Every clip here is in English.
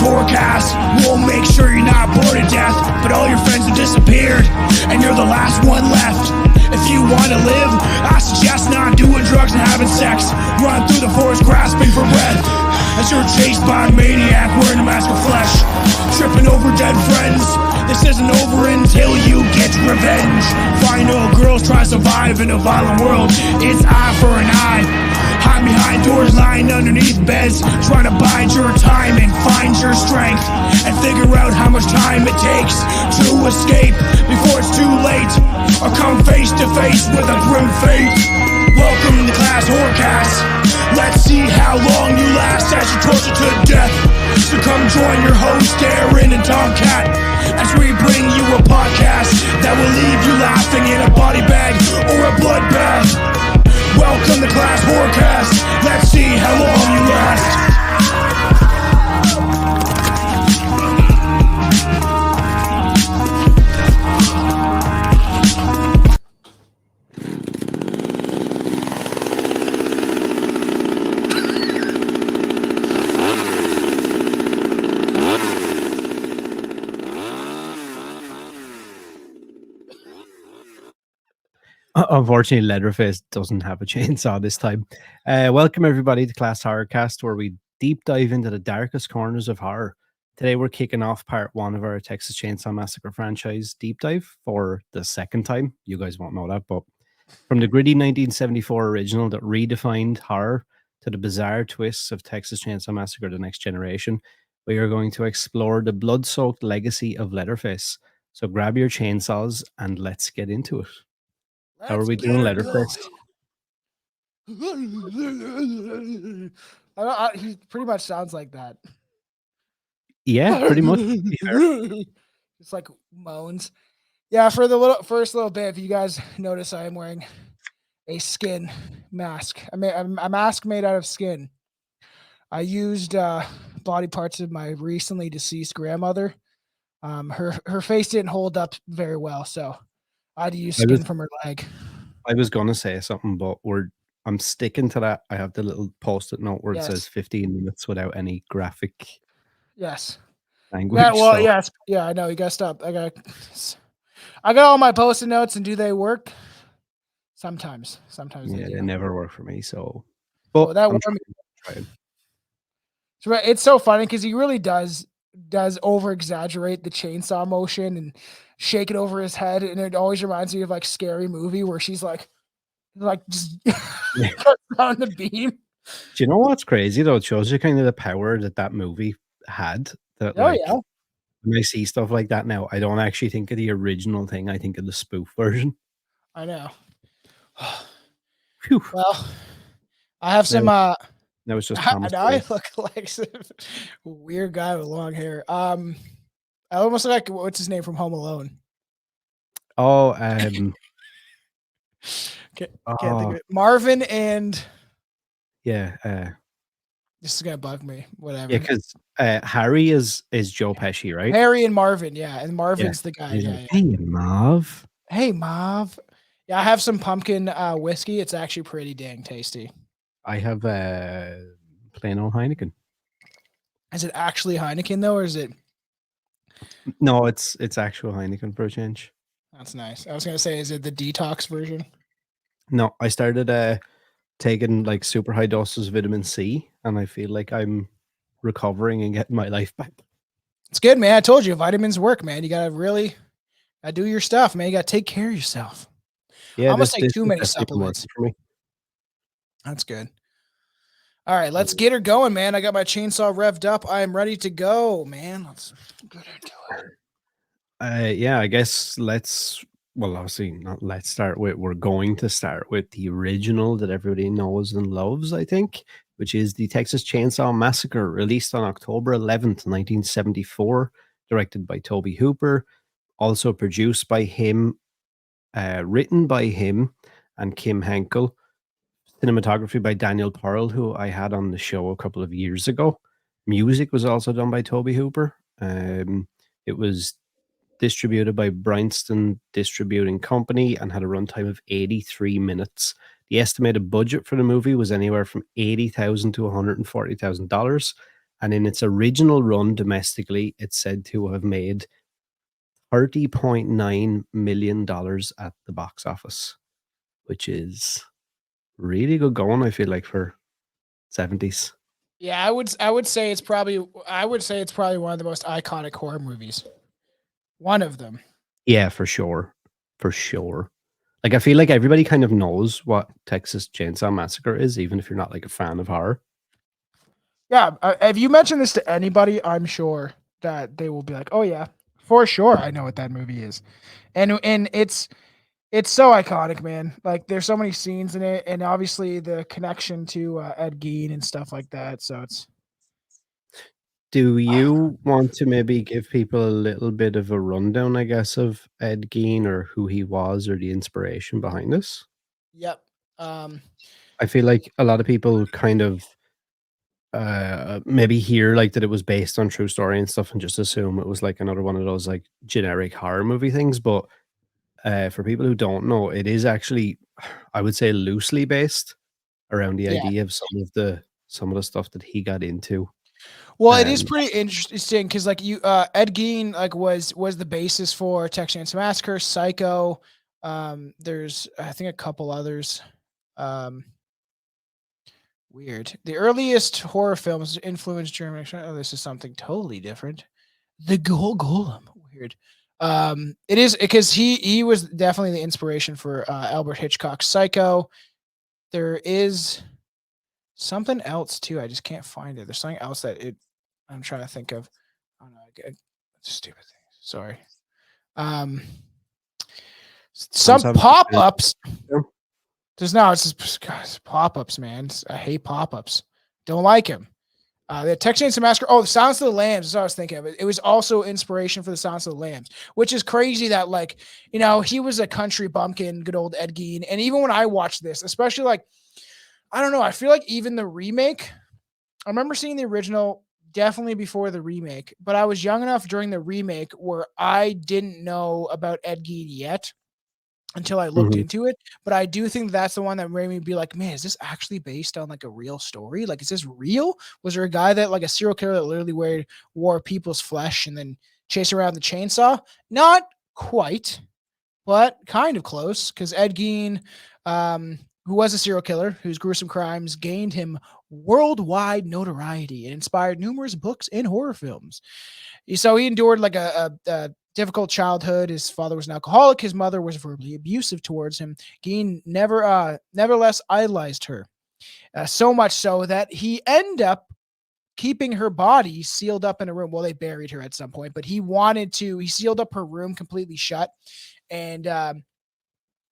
forecast. We'll make sure you're not bored to death, but all your friends have disappeared, and you're the last one left. If you want to live, I suggest not doing drugs and having sex. Run through the forest grasping for breath, as you're chased by a maniac wearing a mask of flesh, tripping over dead friends. This isn't over until you get revenge. Final girls try to survive in a violent world. It's eye for an eye. Hide behind doors, lying underneath beds, trying to bide your time and find your strength, and figure out how much time it takes to escape before it's too late, or come face to face with a grim fate. Welcome to Class Horrorcast. Let's see how long you last as you torture to death. So come join your host Aaron and Tomcat as we bring you a podcast that will leave you laughing in a body bag or a bloodbath. Welcome to Class Horrorcast. Let's see how long you last. Unfortunately, Leatherface doesn't have a chainsaw this time. Welcome everybody to Class Horrorcast, where we deep dive into the darkest corners of horror. Today we're kicking off part 1 of our Texas Chainsaw Massacre franchise deep dive for the second time. You guys won't know that, but from the gritty 1974 original that redefined horror to the bizarre twists of Texas Chainsaw Massacre: The Next Generation, we are going to explore the blood-soaked legacy of Leatherface. So grab your chainsaws and let's get into it. How are we doing, Leatherface? He pretty much sounds like that. Yeah, pretty much. It's like moans. Yeah, for the first little bit, if you guys notice, I am wearing a skin mask. I mean, a mask made out of skin. I used body parts of my recently deceased grandmother. Her face didn't hold up very well, so I had to use skin from her leg. I was gonna say something, but I'm sticking to that. I have the little post-it note where it says 15 minutes without any graphic language. Yeah, well, yes. Yeah, I know. You gotta stop. I got all my post-it notes, and do they work? Sometimes they never work for me. So, but that it's so funny because he really does over exaggerate the chainsaw motion and shake it over his head, and it always reminds me of like Scary Movie where she's like just on the beam. Do you know what's crazy though? It shows you kind of the power that movie had. That when I see stuff like that now, I don't actually think of the original thing. I think of the spoof version. I know. Well, I have some. That was just. I look like some weird guy with long hair. I almost look like what's his name from Home Alone. Oh, can't think of it. Marvin and this is gonna bug me. Whatever. Yeah, because Harry is Joe Pesci, right? Harry and Marvin, and Marvin's the guy. Hey, Marv. Hey, Marv. Yeah, I have some pumpkin whiskey. It's actually pretty dang tasty. I have plain old Heineken. Is it actually Heineken though, or is it? No, it's actual Heineken for a change. That's nice. I was gonna say, is it the detox version? No, I started taking like super high doses of vitamin C, and I feel like I'm recovering and getting my life back. It's good, man. I told you, vitamins work, man. You gotta do your stuff, man. You gotta take care of yourself. Yeah, I almost take too many supplements for me. That's good. All right, let's get her going, man. I got my chainsaw revved up. I am ready to go, man. Let's get into it. Yeah, I guess obviously not let's start with, we're going to start with the original that everybody knows and loves, I think, which is the Texas Chainsaw Massacre, released on October 11th, 1974, directed by Tobe Hooper, also produced by him, written by him and Kim Henkel, cinematography by Daniel Pearl, who I had on the show a couple of years ago. Music was also done by Tobe Hooper. It was distributed by Bryanston Distributing Company and had a runtime of 83 minutes. The estimated budget for the movie was anywhere from $80,000 to $140,000, And in its original run domestically, it's said to have made $30.9 million at the box office, which is really good going, I feel like, for 70s. Yeah, I would say it's probably one of the most iconic horror movies. One of them. Yeah, for sure. For sure. Like, I feel like everybody kind of knows what Texas Chainsaw Massacre is, even if you're not like a fan of horror. Yeah, if you mention this to anybody, I'm sure that they will be like, "Oh yeah, for sure, I know what that movie is," and it's so iconic, man. Like, there's so many scenes in it, and obviously the connection to Ed Gein and stuff like that. So it's. Do you want to maybe give people a little bit of a rundown, I guess, of Ed Gein or who he was or the inspiration behind this? Yep. I feel like a lot of people kind of maybe hear like that it was based on true story and stuff and just assume it was like another one of those like generic horror movie things. But for people who don't know, it is actually, I would say, loosely based around the Yeah. idea of some of the stuff that he got into. Well, it is Um, pretty interesting because, like, Ed Gein, like, was the basis for Texas Chainsaw Massacre, Psycho. There's, I think, a couple others. Weird. The earliest horror films influenced German. Oh, this is something totally different. The Golem. Weird. It is because he was definitely the inspiration for Albert Hitchcock's Psycho. There is something else too. I just can't find it. There's something else that I'm trying to think of. Oh no, stupid thing. Sorry. Some Tom's having pop-ups. Yeah. There's no, it's just God, pop-ups, man. I hate pop-ups. Don't like him. The Texas Chainsaw Massacre. Oh, the Silence of the Lambs. That's what I was thinking of. It was also inspiration for the Silence of the Lambs, which is crazy that, like, you know, he was a country bumpkin, good old Ed Gein. And even when I watched this, especially, like, I don't know, I feel like even the remake, I remember seeing the original definitely before the remake, but I was young enough during the remake where I didn't know about Ed Gein yet until I looked Mhm. into it. But I do think that's the one that made me be like, man, is this actually based on like a real story? Like, is this real? Was there a guy that, like, a serial killer that literally wore people's flesh and then chased around the chainsaw? Not quite, but kind of close, because Ed Gein, who was a serial killer whose gruesome crimes gained him worldwide notoriety and inspired numerous books and horror films. So he endured like a difficult childhood. His father was an alcoholic. His mother was verbally abusive towards him. Gein nevertheless idolized her, so much so that he ended up keeping her body sealed up in a room. Well, they buried her at some point, but he sealed up her room completely shut and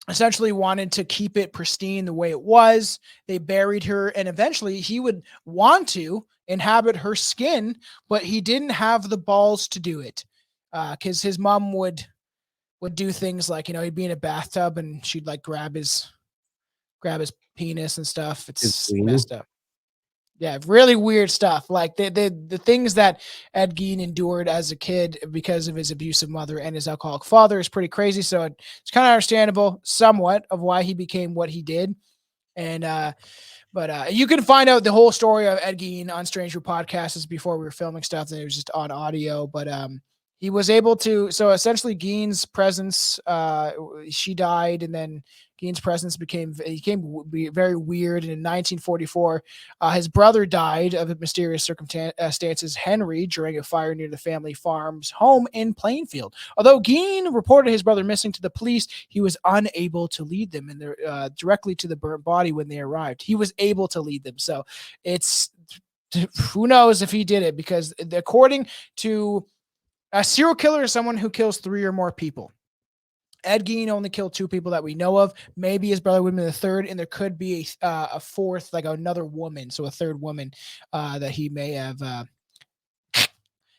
essentially wanted to keep it pristine the way it was. They buried her, and eventually he would want to inhabit her skin, but he didn't have the balls to do it because his mom would do things like, you know, he'd be in a bathtub and she'd like grab his penis and stuff. It's It's weird. messed up. Yeah, really weird stuff. Like the things that Ed Gein endured as a kid because of his abusive mother and his alcoholic father is pretty crazy. So it's kind of understandable somewhat of why he became what he did. And but you can find out the whole story of Ed Gein on Stranger Podcasts before we were filming stuff, and it was just on audio. But he was able to. So essentially, Gein's presence, she died, and then Gein's presence became very weird. And in 1944, his brother died of mysterious circumstances, Henry, during a fire near the family farm's home in Plainfield. Although Gein reported his brother missing to the police, he was unable to lead them directly to the burnt body when they arrived. He was able to lead them. So it's, who knows if he did it, because according to a serial killer is someone who kills 3 or more people. Ed Gein only killed 2 people that we know of. Maybe his brother would have been the third, and there could be a fourth, like another woman, so a third woman that he may have.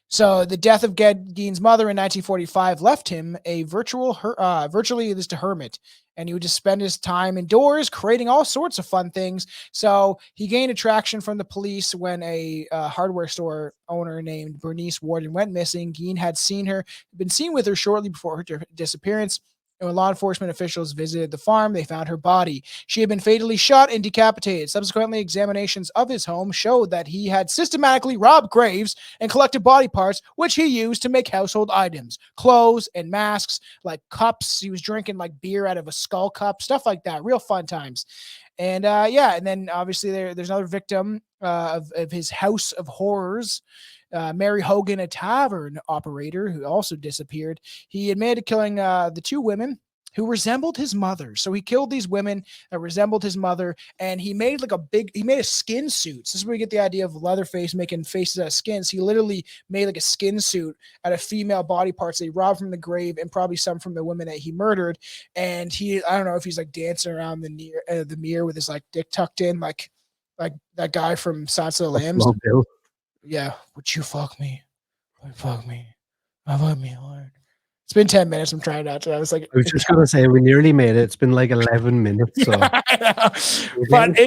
So the death of Ed Gein's mother in 1945 left him a virtually just a hermit, and he would just spend his time indoors creating all sorts of fun things. So he gained attraction from the police when a hardware store owner named Bernice Warden went missing. Gein had been seen with her shortly before her disappearance. And when law enforcement officials visited the farm, they found her body. She had been fatally shot and decapitated. Subsequently, examinations of his home showed that he had systematically robbed graves and collected body parts, which he used to make household items, clothes and masks, like cups. He was drinking like beer out of a skull cup, stuff like that. Real fun times. And and then obviously there's another victim of his house of horrors. Mary Hogan, a tavern operator who also disappeared. He admitted to killing the two women who resembled his mother. So he killed these women that resembled his mother, and he made he made a skin suit. So this is where we get the idea of Leatherface making faces out of skins. He literally made like a skin suit out of female body parts that he robbed from the grave and probably some from the women that he murdered. And I don't know if he's like dancing around the mirror with his like dick tucked in, like that guy from Silence of the Lambs. Yeah, would you fuck me? Fuck me. Fuck me hard. It's been 10 minutes. I'm trying not to. I was just going to say, we nearly made it. It's been like 11 minutes. So. But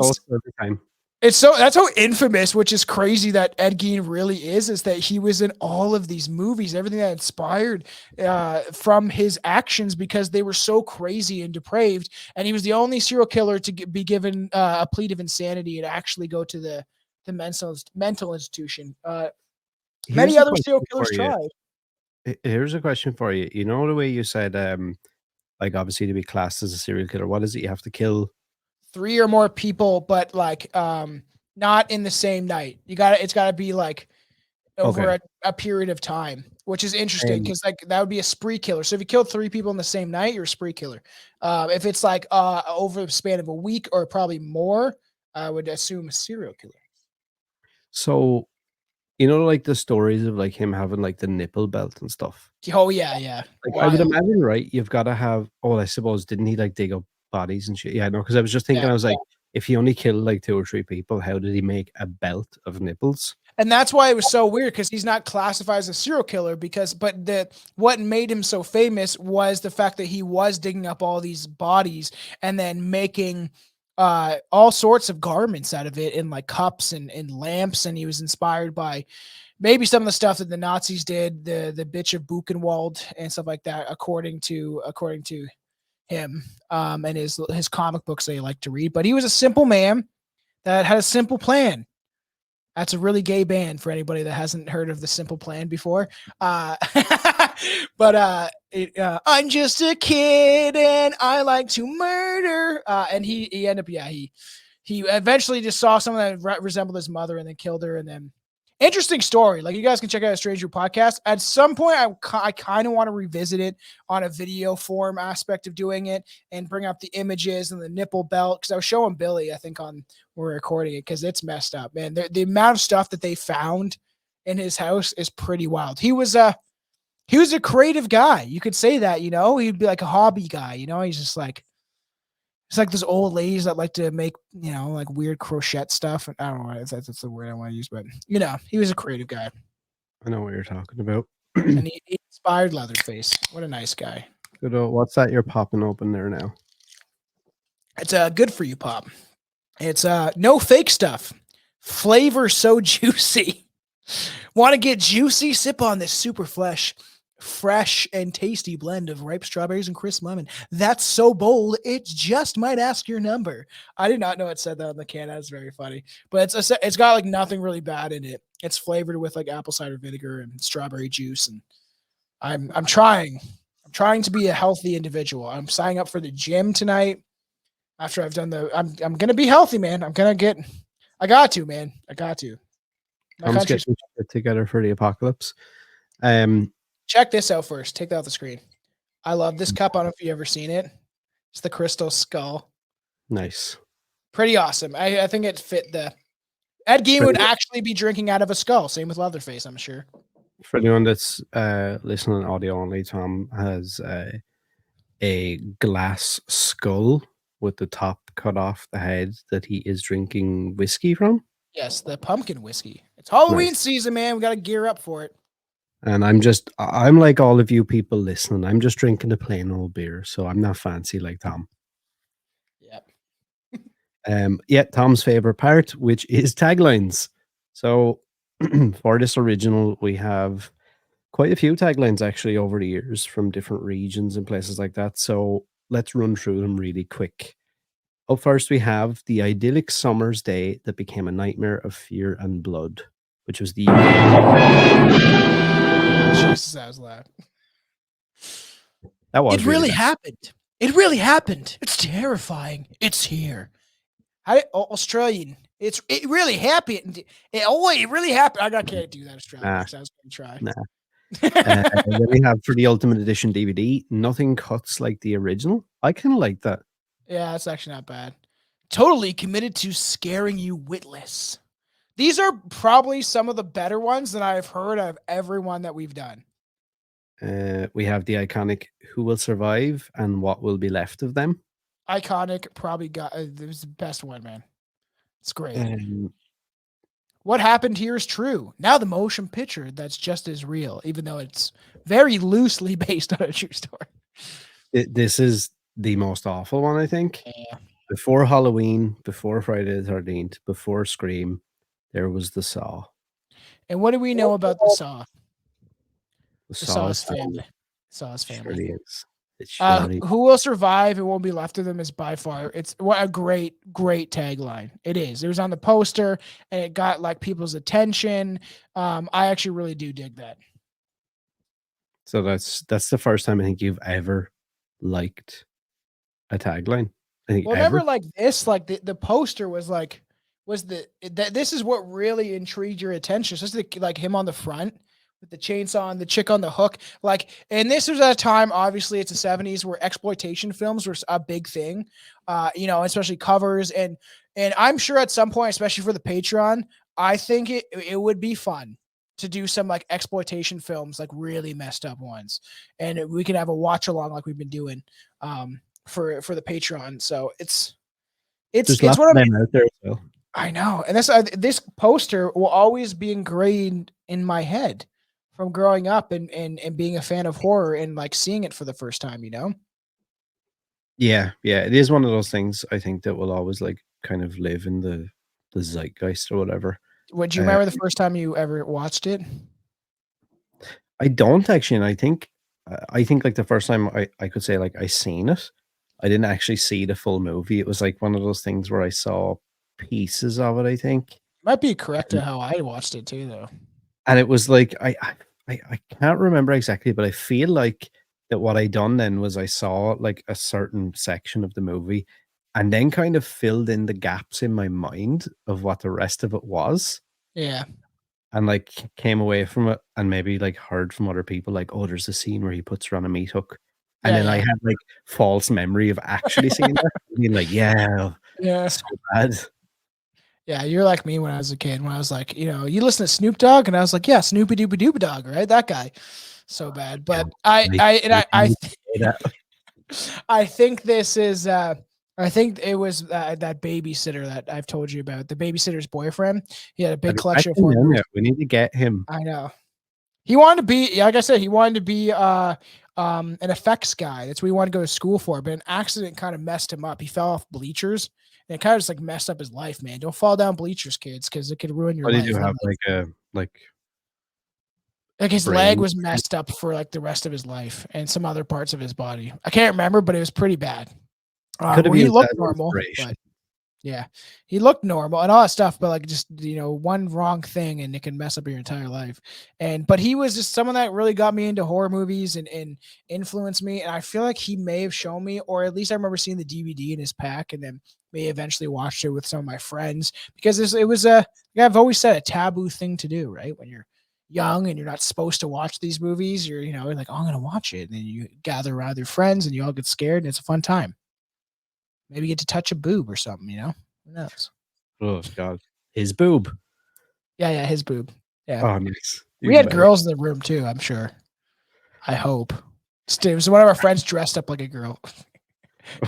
it's so, that's how infamous, which is crazy that Ed Gein really is that he was in all of these movies, everything that inspired from his actions, because they were so crazy and depraved. And he was the only serial killer to be given a plea of insanity and actually go to the mental institution. Many other serial killers tried. Here's a question for you. You know the way you said, like obviously to be classed as a serial killer, what is it you have to kill? 3 or more people, but like not in the same night. It's gotta be like over a period of time, which is interesting because like that would be a spree killer. So if you killed 3 people in the same night, you're a spree killer. If it's like over the span of a week or probably more, I would assume a serial killer. So, you know, like the stories of like him having like the nipple belt and stuff. Oh yeah. Like, I would imagine, right? You've got to have. Oh, I suppose didn't he like dig up bodies and shit? Yeah, no, because I was just thinking, I was like, if he only killed like 2 or 3 people, how did he make a belt of nipples? And that's why it was so weird, because he's not classified as a serial killer. What made him so famous was the fact that he was digging up all these bodies and then making all sorts of garments out of it, in like cups and lamps. And he was inspired by maybe some of the stuff that the Nazis did, the bitch of Buchenwald and stuff like that, according to him, and his comic books that he liked to read. But he was a simple man that had a simple plan. That's a really gay band for anybody that hasn't heard of the Simple Plan before. But I'm just a kid and I like to murder. And he ended up, he eventually just saw someone that resembled his mother and then killed her. And then interesting story. Like, you guys can check out a Stranger podcast. At some point, I kind of want to revisit it on a video form aspect of doing it and bring up the images and the nipple belt. Because I was showing Billy, I think, on we're recording it, because it's messed up, man. The amount of stuff that they found in his house is pretty wild. He was a creative guy. You could say that, you know. He'd be like a hobby guy, you know. He's just like, it's like those old ladies that like to make, you know, like weird crochet stuff. And I don't know if that's the word I want to use, but you know, he was a creative guy. I know what you're talking about. And he inspired Leatherface. What a nice guy. Good. What's that you're popping open there now? It's good for you, Pop. It's no fake stuff. Flavor so juicy. Want to get juicy? Sip on this super fresh and tasty blend of ripe strawberries and crisp lemon. That's so bold, it just might ask your number. I did not know it said that on the can. That's very funny. But it's got like nothing really bad in it. It's flavored with like apple cider vinegar and strawberry juice. And I'm trying to be a healthy individual. I'm signing up for the gym tonight. After I've done I'm gonna be healthy, man. I got to, man. I got to. I'm just getting together for the apocalypse. Check this out first. Take that off the screen. I love this cup. I don't know if you've ever seen it. It's the crystal skull. Nice. Pretty awesome. I think it fit the... Ed Gein would actually be drinking out of a skull. Same with Leatherface, I'm sure. For anyone that's listening audio only, Tom has a glass skull with the top cut off the head that he is drinking whiskey from. Yes, the pumpkin whiskey. It's Halloween season, man. We got to gear up for it. And I'm like all of you people listening. I'm just drinking a plain old beer, so I'm not fancy like Tom. Yep. Tom's favorite part, which is taglines. So for this original, we have quite a few taglines actually over the years from different regions and places like that. So let's run through them really quick. Up first, we have the idyllic summer's day that became a nightmare of fear and blood, which was the Jesus, that was loud. that was It really bad. happened. It really happened. It's terrifying. It's here. Australian. It really happened. It really happened. I can't do that Australian. Nah. I was going to try. Nah. Then we have for the Ultimate Edition DVD, nothing cuts like the original. I kind of like that. Yeah, it's actually not bad. Totally committed to scaring you witless. These are probably some of the better ones that I've heard of everyone that we've done. We have the iconic Who Will Survive and What Will Be Left of Them. Iconic probably got it was the best one, man. It's great. What happened here is true. Now the motion picture that's just as real, even though it's very loosely based on a true story. This is the most awful one, I think. Yeah. Before Halloween, before Friday the 13th, before Scream, there was the Saw. And what do we know about the Saw? The Saw's family. Saw's family. Surely is. It surely Who will survive and won't be left of them is by far. It's what a great tagline. It is. It was on the poster and it got like people's attention. I actually really do dig that. So that's the first time I think you've ever liked a tagline. I think Well, never like this. Like the poster was like this is what really intrigued your attention. Just like him on the front with the chainsaw and the chick on the hook. Like, and this was at a time, obviously it's the 70s where exploitation films were a big thing. Especially covers and I'm sure at some point, especially for the Patreon, I think it would be fun to do some like exploitation films, like really messed up ones. And we can have a watch along like we've been doing for the Patreon. So it's one of them out there as well. I know. And this poster will always be ingrained in my head from growing up and being a fan of horror and like seeing it for the first time, Yeah, it is one of those things I think that will always like kind of live in the zeitgeist or whatever. Would you remember the first time you ever watched it? I don't actually, and I think like the first time I could say like I seen it, I didn't actually see the full movie. It was like one of those things where I saw pieces of it, I think. Might be correct to how I watched it too, though. And it was like I can't remember exactly, but I feel like that what I done then was I saw like a certain section of the movie and then kind of filled in the gaps in my mind of what the rest of it was. Yeah. And like came away from it and maybe like heard from other people like, oh, there's a scene where he puts her on a meat hook. And then I had like false memory of actually seeing that. Being like, yeah, so bad. Yeah, you're like me when I was a kid. When I was like, you listen to Snoop Dogg, and I was like, yeah, Snoopy Dooby Dooby Dog, right? That guy, so bad. But I think this is. I think it was that babysitter that I've told you about. The babysitter's boyfriend. He had a big collection of horror movies. We need to get him. I know. He wanted to be, like I said, he wanted to be an effects guy. That's what he wanted to go to school for. But an accident kind of messed him up. He fell off bleachers. And it kind of just like messed up his life, man. Don't fall down bleachers, kids, because it could ruin your life. Did you have like his leg was messed up for like the rest of his life and some other parts of his body. I can't remember, but it was pretty bad. He looked normal, but yeah, he looked normal and all that stuff, but like just one wrong thing and it can mess up your entire life. But he was just someone that really got me into horror movies and influenced me. And I feel like he may have shown me, or at least I remember seeing the DVD in his pack, and then may eventually watched it with some of my friends because it was I've always said a taboo thing to do, right? When you're young and you're not supposed to watch these movies, you're like, oh, I'm gonna watch it, and then you gather around your friends and you all get scared and it's a fun time. Maybe get to touch a boob or something, Who knows? Oh God, his boob. Yeah, his boob. Yeah. Oh, nice. We had girls in the room too, I'm sure. I hope. It was one of our friends dressed up like a girl.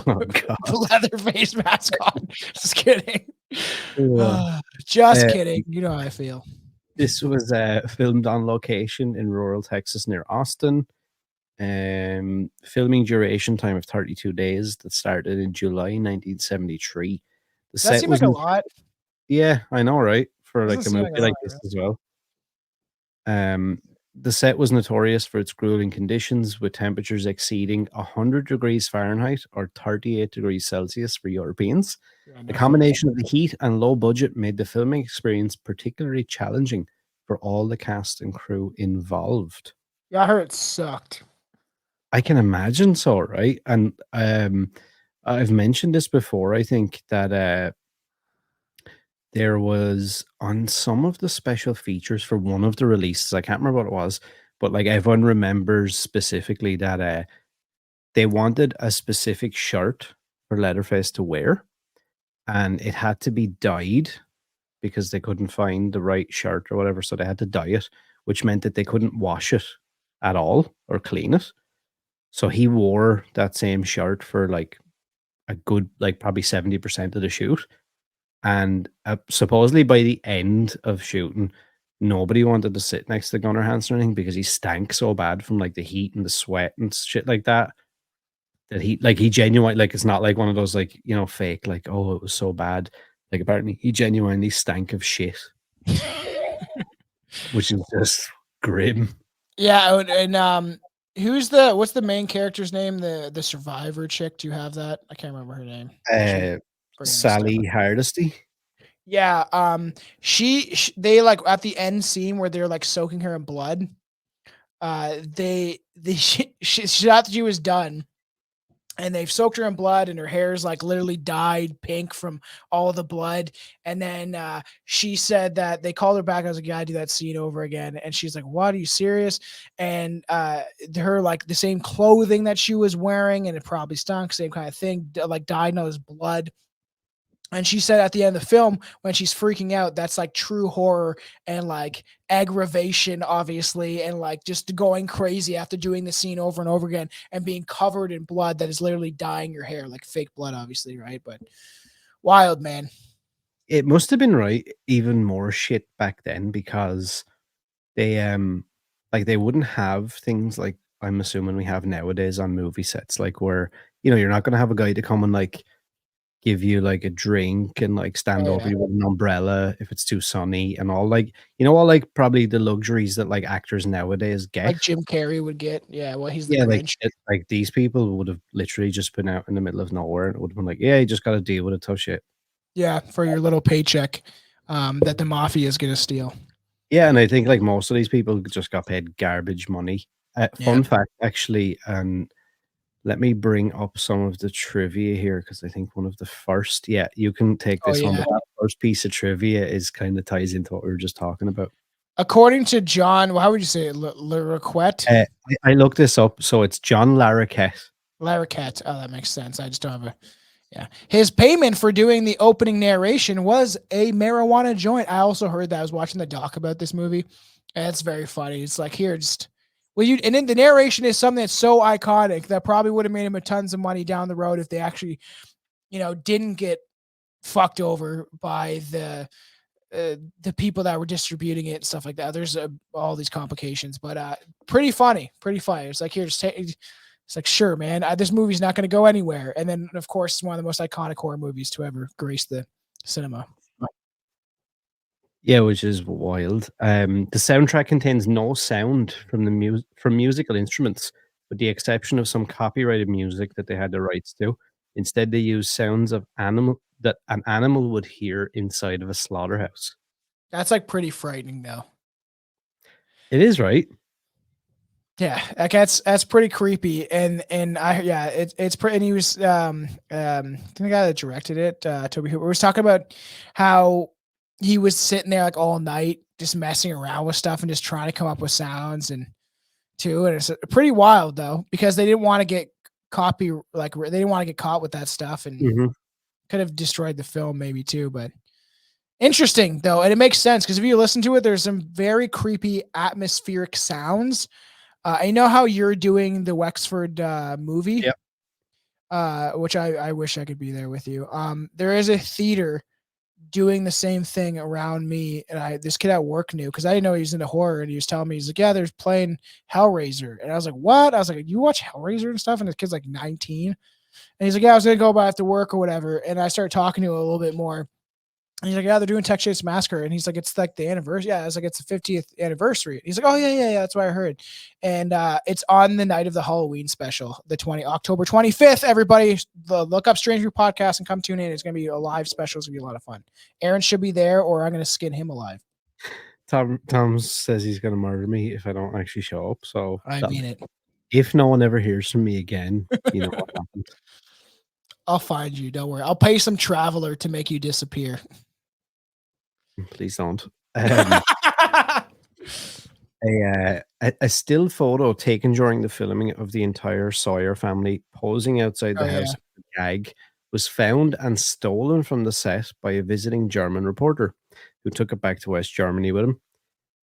Oh God. The Leatherface mask on. Just kidding. Just kidding. You know how I feel. This was filmed on location in rural Texas near Austin. Filming duration time of 32 days that started in July 1973. That seems like a lot. Yeah, I know, right? For like a movie like this as well. the set was notorious for its grueling conditions, with temperatures exceeding 100 degrees Fahrenheit or 38 degrees Celsius for Europeans. Yeah, The no shit. combination of the heat and low budget made the filming experience particularly challenging for all the cast and crew involved. Yeah, I heard it sucked. I can imagine so, right? And I've mentioned this before. I think that there was on some of the special features for one of the releases. I can't remember what it was, but like everyone remembers specifically that they wanted a specific shirt for Leatherface to wear, and it had to be dyed because they couldn't find the right shirt or whatever, so they had to dye it, which meant that they couldn't wash it at all or clean it. So he wore that same shirt for like a good, like probably 70% of the shoot. And supposedly by the end of shooting, nobody wanted to sit next to Gunnar Hansen or anything because he stank so bad from like the heat and the sweat and shit like that. That he genuinely, like, it's not like one of those, like, you know, fake, like, oh, it was so bad. Like, apparently he genuinely stank of shit, which is just grim. Yeah, and what's the main character's name? The survivor chick. Do you have that? I can't remember her name. Bringing this stuff Sally up. Hardesty. Yeah, they like at the end scene where they're like soaking her in blood. She thought that she was done, and they've soaked her in blood, and her hair's like literally dyed pink from all the blood. And then she said that they called her back. I was like, "Yeah, I do that scene over again." And she's like, "What? Are you serious?" And her like the same clothing that she was wearing, and it probably stunk, same kind of thing, like dyed in all this blood. And she said at the end of the film, when she's freaking out, that's like true horror and like aggravation, obviously, and like just going crazy after doing the scene over and over again and being covered in blood that is literally dyeing your hair, like fake blood, obviously, right? But wild, man. It must have been right even more shit back then because they like they wouldn't have things like I'm assuming we have nowadays on movie sets, like where, you know, you're not gonna have a guy to come and like give you like a drink and like stand Oh, over yeah. you with an umbrella if it's too sunny and all, like, you know, all like probably the luxuries that like actors nowadays get. Like Jim Carrey would get. Yeah, well, he's the Yeah, like Grinch. like these people would have literally just been out in the middle of nowhere and it would have been like, yeah, you just gotta deal with it, tough shit. Yeah, for your little paycheck that the mafia is going to steal. Yeah, and I think like most of these people just got paid garbage money. Yeah. Fun fact, actually, and let me bring up some of the trivia here because I think one of the first, yeah, you can take Oh, this one, yeah. but that first piece of trivia is kind of ties into what we were just talking about. According to John, well, how would you say it? Larroquette? I looked this up, so it's John Larroquette. Larroquette. Oh, that makes sense. I just don't have a. Yeah. His payment for doing the opening narration was a marijuana joint. I also heard that. I was watching the doc about this movie. And it's very funny. It's like, here, just. Well, and then the narration is something that's so iconic that probably would have made him a tons of money down the road if they actually, didn't get fucked over by the people that were distributing it and stuff like that. There's all these complications, but pretty funny. It's like, here, just take. It's like, sure, man, this movie's not going to go anywhere. And then, of course, it's one of the most iconic horror movies to ever grace the cinema. Yeah, which is wild. The soundtrack contains no sound from from musical instruments, with the exception of some copyrighted music that they had the rights to. Instead, they use sounds of that an animal would hear inside of a slaughterhouse. That's like pretty frightening, though. It is, right? Yeah, like that's pretty creepy, and it's pretty. And he was the guy that directed it, Tobe Hooper, was talking about how he was sitting there like all night just messing around with stuff and just trying to come up with sounds and it's pretty wild though because they didn't want to get they didn't want to get caught with that stuff and could have destroyed the film maybe too, but. Interesting though, and it makes sense because if you listen to it, there's some very creepy atmospheric sounds. I know how you're doing the Wexford movie, which I wish I could be there with you. There is a theater doing the same thing around me, and this kid at work knew because I didn't know he was into horror, and he was telling me, he's like, yeah, they're playing Hellraiser, and I was like, what? I was like, you watch Hellraiser and stuff? And this kid's like 19, and he's like, yeah, I was gonna go by after work or whatever, and I started talking to him a little bit more. And he's like, yeah, they're doing Texas Chainsaw Massacre. And he's like, it's like the anniversary. Yeah, it's like, it's the 50th anniversary. And he's like, oh, yeah, that's what I heard. And it's on the night of the Halloween special, October 25th, everybody. Look up Stranger Podcast and come tune in. It's going to be a live special. It's going to be a lot of fun. Aaron should be there, or I'm going to skin him alive. Tom says he's going to murder me if I don't actually show up. So I mean it. If no one ever hears from me again, you know what happened. I'll find you. Don't worry. I'll pay some traveler to make you disappear. Please don't. A still photo taken during the filming of the entire Sawyer family posing outside the house of the gag was found and stolen from the set by a visiting German reporter who took it back to West Germany with him.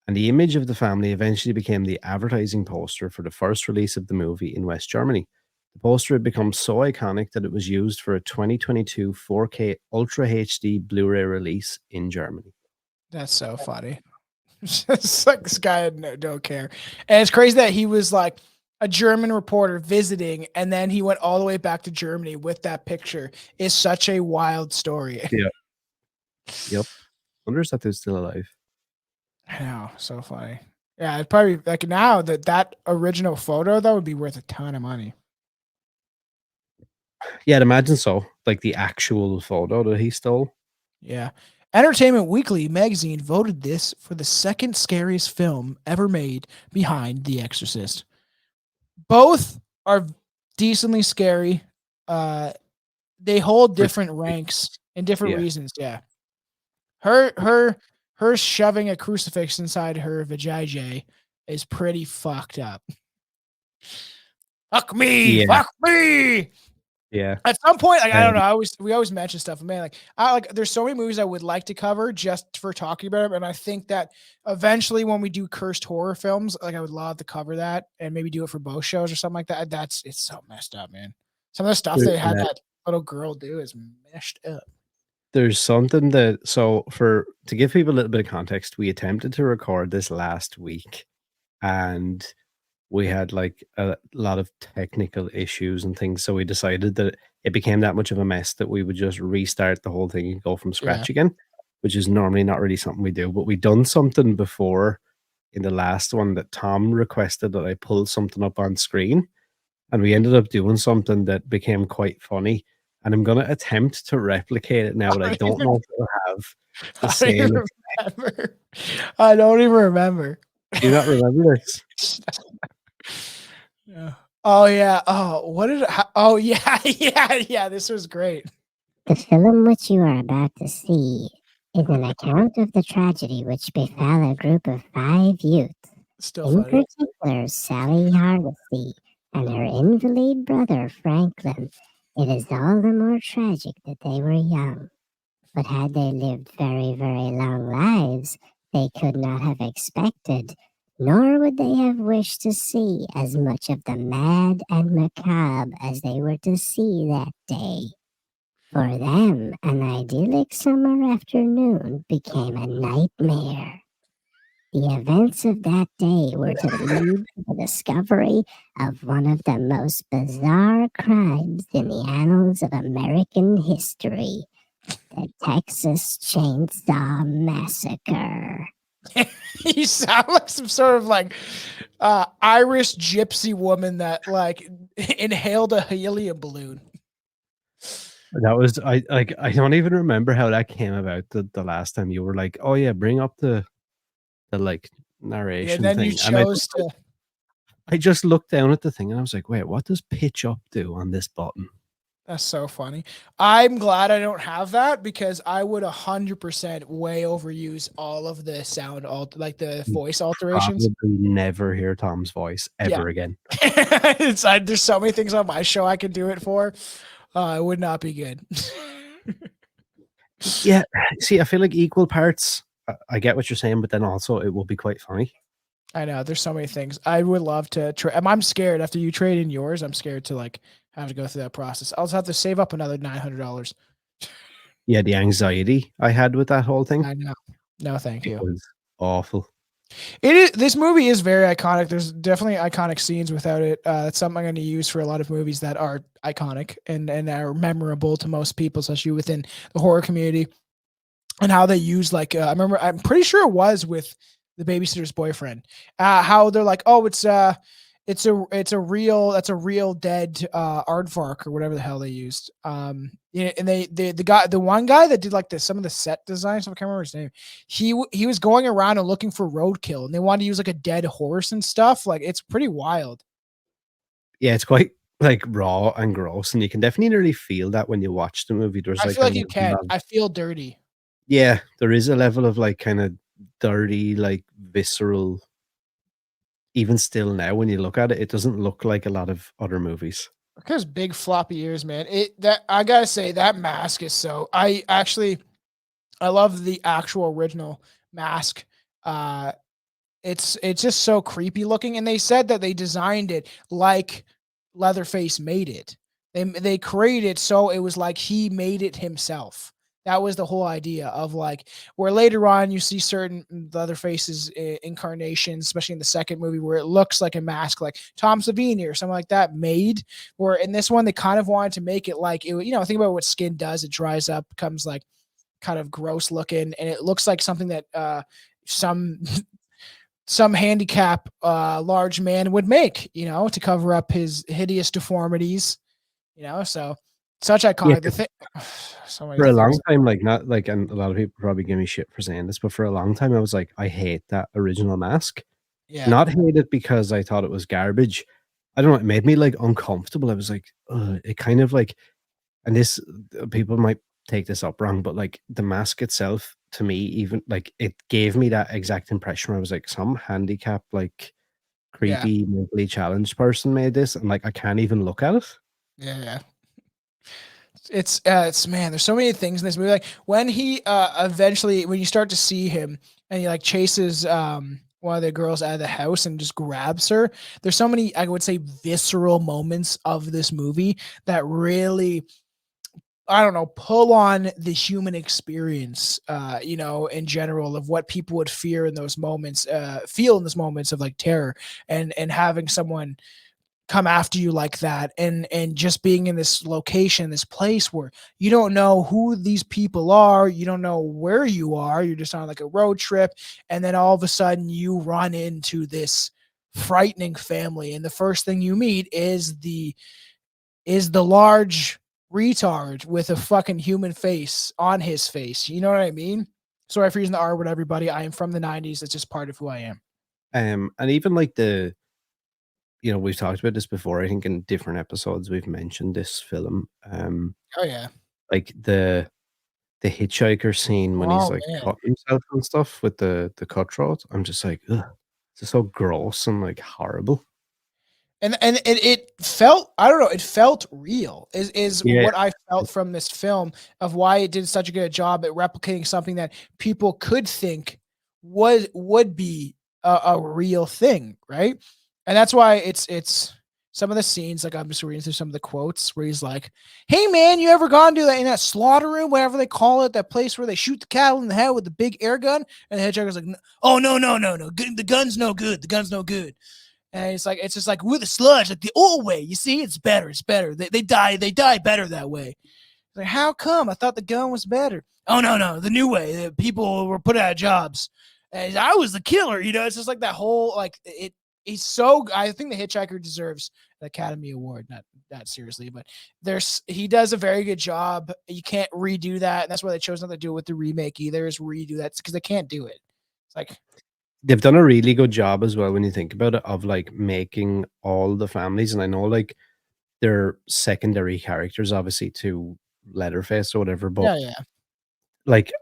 And the image of the family eventually became the advertising poster for the first release of the movie in West Germany. The poster had become so iconic that it was used for a 2022 4K Ultra HD Blu-ray release in Germany. That's so funny. It's like this guy don't care. And it's crazy that he was like a German reporter visiting, and then he went all the way back to Germany with that picture. Is such a wild story. Yeah. Yep. Wonder if that dude's still alive. I know. So funny. Yeah, it's probably like now that original photo though would be worth a ton of money. Yeah, I'd imagine so. Like the actual photo that he stole. Yeah. Entertainment Weekly magazine voted this for the second scariest film ever made behind The Exorcist. Both are decently scary. They hold different ranks and different reasons. Yeah. Her shoving a crucifix inside her vajayjay is pretty fucked up. Fuck me. Fuck me. Yeah. At some point, like, I don't know. We always mention stuff, man. There's so many movies I would like to cover just for talking about it, and I think that eventually, when we do cursed horror films, like I would love to cover that and maybe do it for both shows or something like that. It's so messed up, man. Some of the stuff they had that little girl do is messed up. There's something to give people a little bit of context. We attempted to record this last week, and we had like a lot of technical issues and things. So we decided that it became that much of a mess that we would just restart the whole thing and go from scratch again, which is normally not really something we do. But we done something before in the last one that Tom requested that I pull something up on screen. And we ended up doing something that became quite funny. And I'm going to attempt to replicate it now, but I don't know if it'll have the same. I don't even remember. Do you not remember this? Yeah. Oh yeah. Oh, what did? Oh yeah, yeah. This was great. The film which you are about to see is an account of the tragedy which befell a group of 5 youths. In particular, Sally Hardesty and her invalid brother Franklin. It is all the more tragic that they were young. But had they lived very, very long lives, they could not have expected, nor would they have wished to see as much of the mad and macabre as they were to see that day. For them, an idyllic summer afternoon became a nightmare. The events of that day were to lead to the discovery of one of the most bizarre crimes in the annals of American history, the Texas Chainsaw Massacre. You sound like some sort of like Irish gypsy woman that like inhaled a helium balloon. That was I don't even remember how that came about the last time you were like, oh yeah, bring up the like narration then thing. You chose to. I just looked down at the thing and I was like, wait, what does pitch up do on this button? That's so funny. I'm glad I don't have that because I would 100% way overuse all of the sound, like the voice alterations. Probably never hear Tom's voice ever again. There's so many things on my show I could do it for. It would not be good. Yeah. See, I feel like equal parts. I get what you're saying, but then also it will be quite funny. I know there's so many things I would love to trade. I'm scared after you trade in yours. I'm scared to like have to go through that process. I'll just have to save up another $900. Yeah, the anxiety I had with that whole thing. I know. No, thank you. It was awful. It is. This movie is very iconic. There's definitely iconic scenes without it. It's something I'm going to use for a lot of movies that are iconic and are memorable to most people, especially within the horror community. and how they use like I remember, I'm pretty sure it was with the babysitter's boyfriend, how they're like, oh, it's a real dead aardvark or whatever the hell they used. Yeah, and the one guy that did like some of the set designs, I can't remember his name. He was going around and looking for roadkill, and they wanted to use like a dead horse and stuff. Like, it's pretty wild. Yeah, it's quite like raw and gross, and you can definitely really feel that when you watch the movie. There's I like feel a like you can. level of, I feel dirty. yeah, there is a level of like kind of dirty, like visceral. Even still now, when you look at it, it doesn't look like a lot of other movies. Because big floppy ears, man. That I gotta say, that mask is so. I love the actual original mask. Uh, it's just so creepy looking, and they said that they designed it like Leatherface made it. They created it so it was like he made it himself. That was the whole idea of like, where later on you see certain Leatherface's incarnations, especially in the second movie, where it looks like a mask, like Tom Savini or something like that made. Where in this one they kind of wanted to make it like it, think about what skin does. It dries up, becomes like kind of gross looking, and it looks like something that some some handicap large man would make, to cover up his hideous deformities, so such Yeah, iconic. The thing, so many for a long things. time, like not like, and a lot of people probably give me shit for saying this, but for a long time, I was like, I hate that original mask. Yeah, Not hate it because I thought it was garbage. I don't know. It made me like uncomfortable. I was like, ugh, it kind of like, and this people might take this up wrong, but like the mask itself, to me, even like it gave me that exact impression where I was like, some handicapped, like yeah, creepy, mentally challenged person made this, and like I can't even look at it. yeah. It's man, there's so many things in this movie. Like when he eventually, when you start to see him and he like chases one of the girls out of the house and just grabs her. There's so many, I would say, visceral moments of this movie that really, I don't know, pull on the human experience, in general, of what people would fear in those moments, feel in those moments of like terror, and having someone come after you like that, and just being in this location, this place where you don't know who these people are, you don't know where you are, you're just on like a road trip, and then all of a sudden you run into this frightening family, and the first thing you meet is the large retard with a fucking human face on his face. You know what I mean? Sorry for using the R word, everybody. I am from the 90s. It's just part of who I am. And even like we've talked about this before. I think in different episodes we've mentioned this film. Oh, yeah. Like the hitchhiker scene when he's Oh, like man. cutting himself and stuff with the cutthroat. I'm just like, ugh, it's just so gross and like horrible. And it felt, I don't know, it felt real is Yeah. what I felt from this film, of why it did such a good job at replicating something that people could think would be a real thing, right? And that's why it's some of the scenes, like I'm just reading through some of the quotes where he's like, "Hey man, you ever gone to that in that slaughter room, whatever they call it, that place where they shoot the cattle in the head with the big air gun?" And the hitchhiker's like, "Oh no, the gun's no good, the gun's no good." And it's just like, with the sludge, like the old way. You see, it's better. It's better. They die better that way. Like, how come? I thought the gun was better. Oh no, the new way. The people were put out of jobs. And I was the killer. It's just like that whole like it. He's so. I think the Hitchhiker deserves an Academy Award. Not that seriously, but he does a very good job. You can't redo that, and that's why they chose not to do it with the remake either. Is redo that because they can't do it. It's like, They've done a really good job as well when you think about it, of like making all the families, and I know like they're secondary characters obviously to Leatherface or whatever, but yeah. like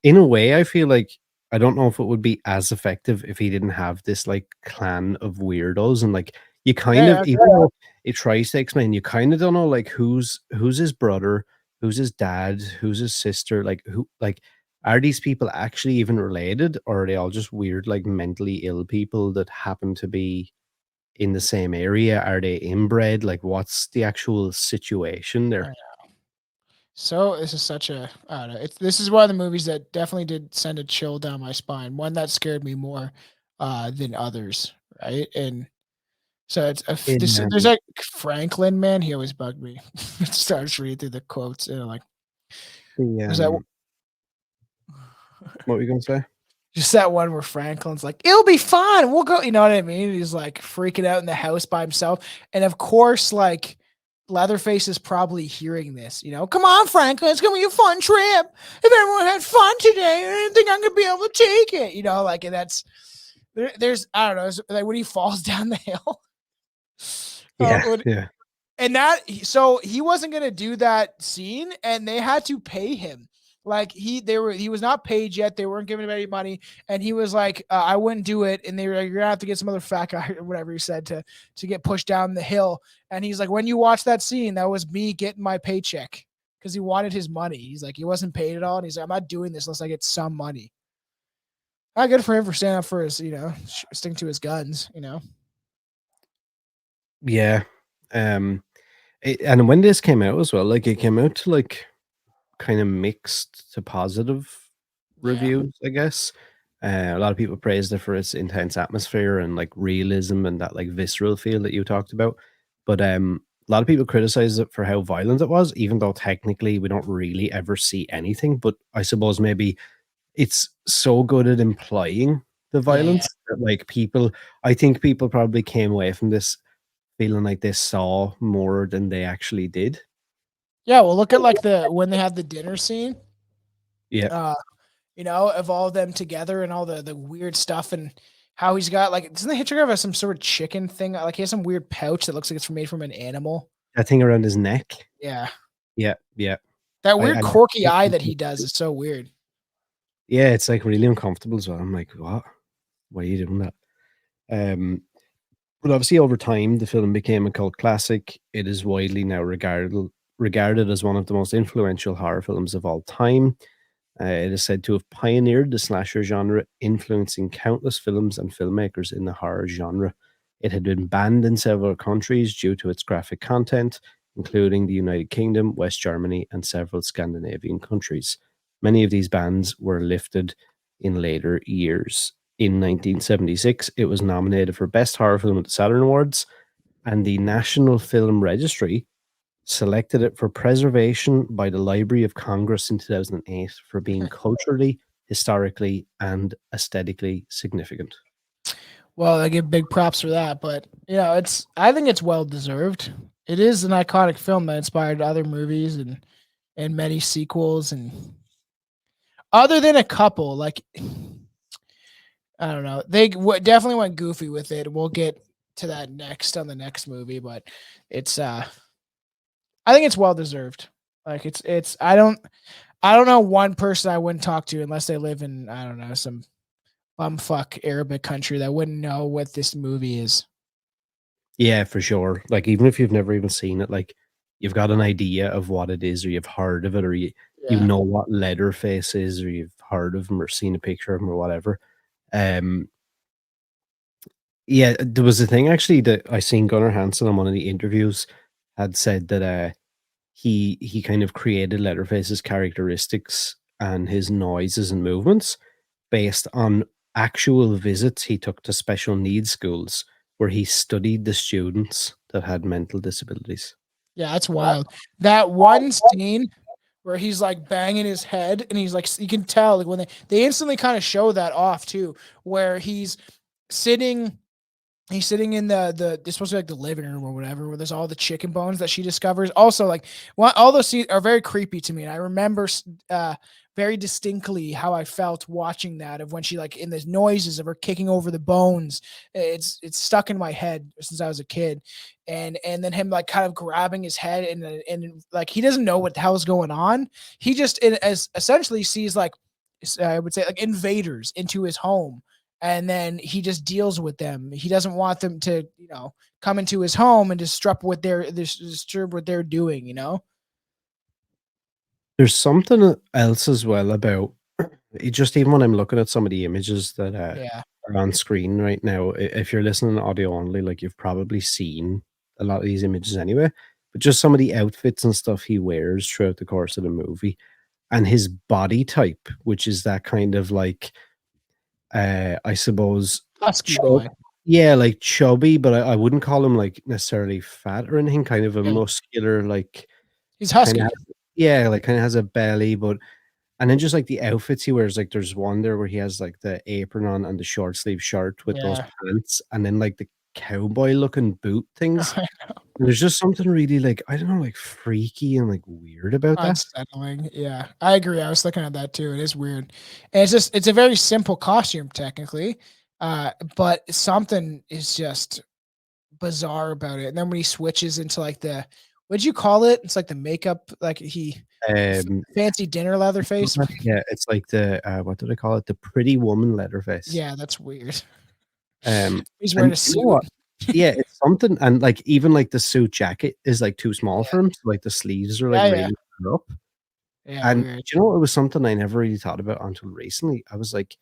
in a way I feel like I don't know if it would be as effective if he didn't have this like clan of weirdos, and like you kind of, Yeah, even though it tries to explain, you kind of don't know like who's his brother, who's his dad, who's his sister, like who, like, are these people actually even related, or are they all just weird like mentally ill people that happen to be in the same area? Are they inbred? Like, what's the actual situation there? So this is such a, I don't know. This is one of the movies that definitely did send a chill down my spine. One that scared me more than others, right? And so In there's like Franklin, man. He always bugged me. Starts reading through the quotes and I'm like, the was that? What were you gonna say? Just that one where Franklin's like, "It'll be fine. We'll go." You know what I mean? He's like freaking out in the house by himself, and of course, like Leatherface is probably hearing this. You know, come on, Franklin, it's gonna be a fun trip. If everyone had fun today, I didn't think I'm gonna be able to take it. You know, like, and that's there's I don't know, like when he falls down the hill. Yeah. And that, so he wasn't gonna do that scene, and they had to pay him. Like he was not paid yet. They weren't giving him any money, and he was like, "I wouldn't do it." And they were like, "You're gonna have to get some other fat guy or whatever he said to get pushed down the hill." And he's like, "When you watch that scene, that was me getting my paycheck because he wanted his money." He's like, he wasn't paid at all, and he's like, "I'm not doing this unless I get some money." Not good for him for standing up for his, sticking to his guns, Yeah. And when this came out as well, like it came out to like kind of mixed to positive reviews, I guess. A lot of people praised it for its intense atmosphere and like realism and that like visceral feel that you talked about. But a lot of people criticized it for how violent it was, even though technically we don't really ever see anything. But I suppose maybe it's so good at implying the violence that like I think people probably came away from this feeling like they saw more than they actually did. Yeah, well, look at like when they had the dinner scene. Yeah. Of all of them together and all the weird stuff, and how he's got like, doesn't the Hitchhiker have some sort of chicken thing? Like he has some weird pouch that looks like it's made from an animal. That thing around his neck. Yeah. Yeah. That weird quirky eye that he does is so weird. Yeah, it's like really uncomfortable as well. I'm like, what? Why are you doing that? But obviously over time the film became a cult classic. It is widely now regarded as one of the most influential horror films of all time. It is said to have pioneered the slasher genre, influencing countless films and filmmakers in the horror genre. It had been banned in several countries due to its graphic content, including the United Kingdom, West Germany, and several Scandinavian countries. Many of these bans were lifted in later years. In 1976, it was nominated for Best Horror Film at the Saturn Awards, and the National Film Registry selected it for preservation by the Library of Congress in 2008 for being culturally, historically, and aesthetically significant. Well, I give big props for that, but I think it's well deserved. It is an iconic film that inspired other movies and many sequels, and other than a couple, like I don't know, they definitely went goofy with it. We'll get to that next on the next movie, but it's I think it's well deserved. Like it's I don't know one person I wouldn't talk to unless they live in, I don't know, some bumfuck Arabic country that wouldn't know what this movie is. Yeah, for sure. Like even if you've never even seen it, like you've got an idea of what it is, or you've heard of it, or you know what Leatherface is, or you've heard of him or seen a picture of him or whatever. Yeah, there was a thing actually that I seen Gunnar Hansen on one of the interviews had said that he kind of created Leatherface's characteristics and his noises and movements based on actual visits he took to special needs schools where he studied the students that had mental disabilities. Yeah, that's wild. That one scene where he's like banging his head and he's like, you can tell like when they instantly kind of show that off too, where he's sitting in the it's supposed to be like the living room or whatever, where there's all the chicken bones that she discovers. Also, like all those scenes are very creepy to me. And I remember very distinctly how I felt watching that, of when she like in the noises of her kicking over the bones. It's stuck in my head since I was a kid. And then him like kind of grabbing his head and like he doesn't know what the hell is going on. He just as essentially sees like, I would say, like invaders into his home. And then he just deals with them. He doesn't want them to, come into his home and disturb what they're doing, There's something else as well about just even when I'm looking at some of the images that are on screen right now. If you're listening to audio only, like you've probably seen a lot of these images anyway, but just some of the outfits and stuff he wears throughout the course of the movie, and his body type, which is that kind of like, I suppose, yeah, like chubby, but I wouldn't call him like necessarily fat or anything. Kind of a muscular, like he's husky. Like kind of has a belly, but And then just like the outfits he wears, like there's one there where he has like the apron on and the short sleeve shirt with those Yeah. pants, and then like the cowboy looking boot things. I know. And there's just something really like, I don't know, like freaky and like weird about that. Unsettling. Yeah, I agree. I was looking at that too. It is weird. And it's a very simple costume technically. But something is just bizarre about it. And then when he switches into like what'd you call it? It's like the makeup, like fancy dinner Leatherface. Yeah, it's like the what did I call it? The pretty woman Leatherface. Yeah, that's weird. He's wearing a suit. Yeah, it's something, and like even like the suit jacket is like too small for him. So, like the sleeves are like really up. Yeah, And weird. you know, it was something I never really thought about until recently. I was like,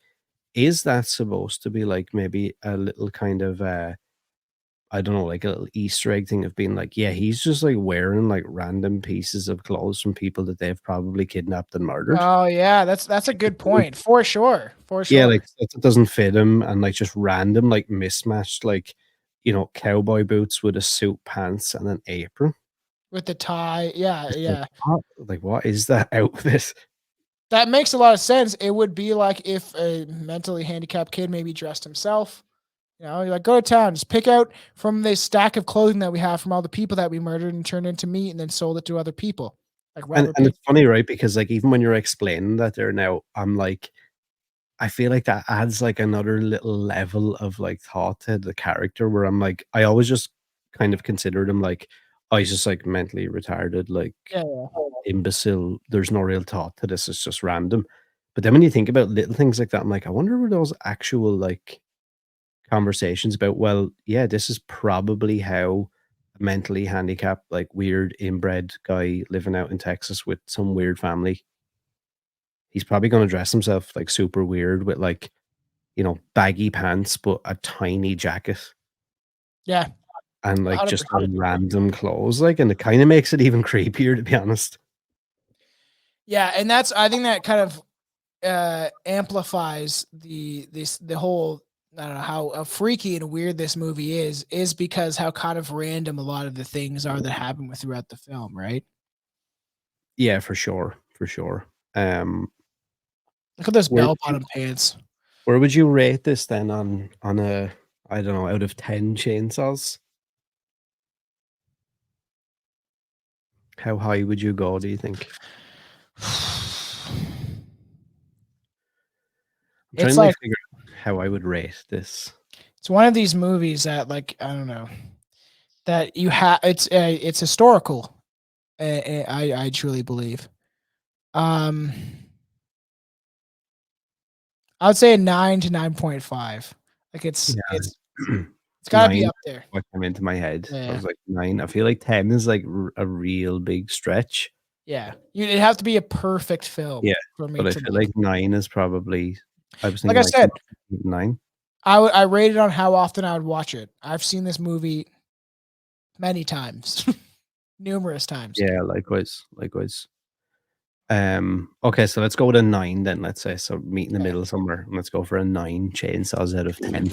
is that supposed to be like maybe a little kind of I don't know, like a little Easter egg thing of being like, yeah, he's just like wearing like random pieces of clothes from people that they've probably kidnapped and murdered. Oh yeah, that's a good point. For sure. Yeah, like it doesn't fit him, and like just random, like mismatched, like, you know, cowboy boots with a suit pants and an apron. With the tie. Yeah, It's yeah. like what is that outfit? That makes a lot of sense. It would be like if a mentally handicapped kid maybe dressed himself. You know, you're like, go to town, just pick out from this stack of clothing that we have from all the people that we murdered and turned into meat and then sold it to other people. Like, And it's funny, right? Because like even when you're explaining that there now, I'm like, I feel like that adds like another little level of like thought to the character where I'm like, I always just kind of considered him like, oh, he's just like mentally retarded, like imbecile. There's no real thought to this. It's just random. But then when you think about little things like that, I'm like, I wonder were those actual like conversations about, well, yeah, this is probably how a mentally handicapped, like weird inbred guy living out in Texas with some weird family. He's probably going to dress himself like super weird with like, you know, baggy pants, but a tiny jacket. Yeah. And like just random clothes, like, and it kind of makes it even creepier, to be honest. Yeah, and I think that kind of amplifies the whole, I don't know how freaky and weird this movie is because how kind of random a lot of the things are that happen throughout the film, right? Yeah, for sure, for sure. Look at those bell bottom pants. Where would you rate this then on a, I don't know, out of 10 chainsaws? How high would you go, do you think? I'm trying to like figure out how I would rate this. It's one of these movies that, like, I don't know, that you have. It's historical. I truly believe. I would say a 9 to 9.5. Like it's gotta be up there. What came into my head? Yeah. I was like 9. I feel like 10 is like a real big stretch. Yeah, it'd have to be a perfect film. Yeah, for me but I feel like 9 is probably. I was thinking, like I said, 9. I rated on how often I would watch it. I've seen this movie many times, numerous times. Yeah, likewise. Okay, so let's go with a 9 then. Let's say so. Meet in the middle somewhere. And let's go for a 9 chainsaws out of 10.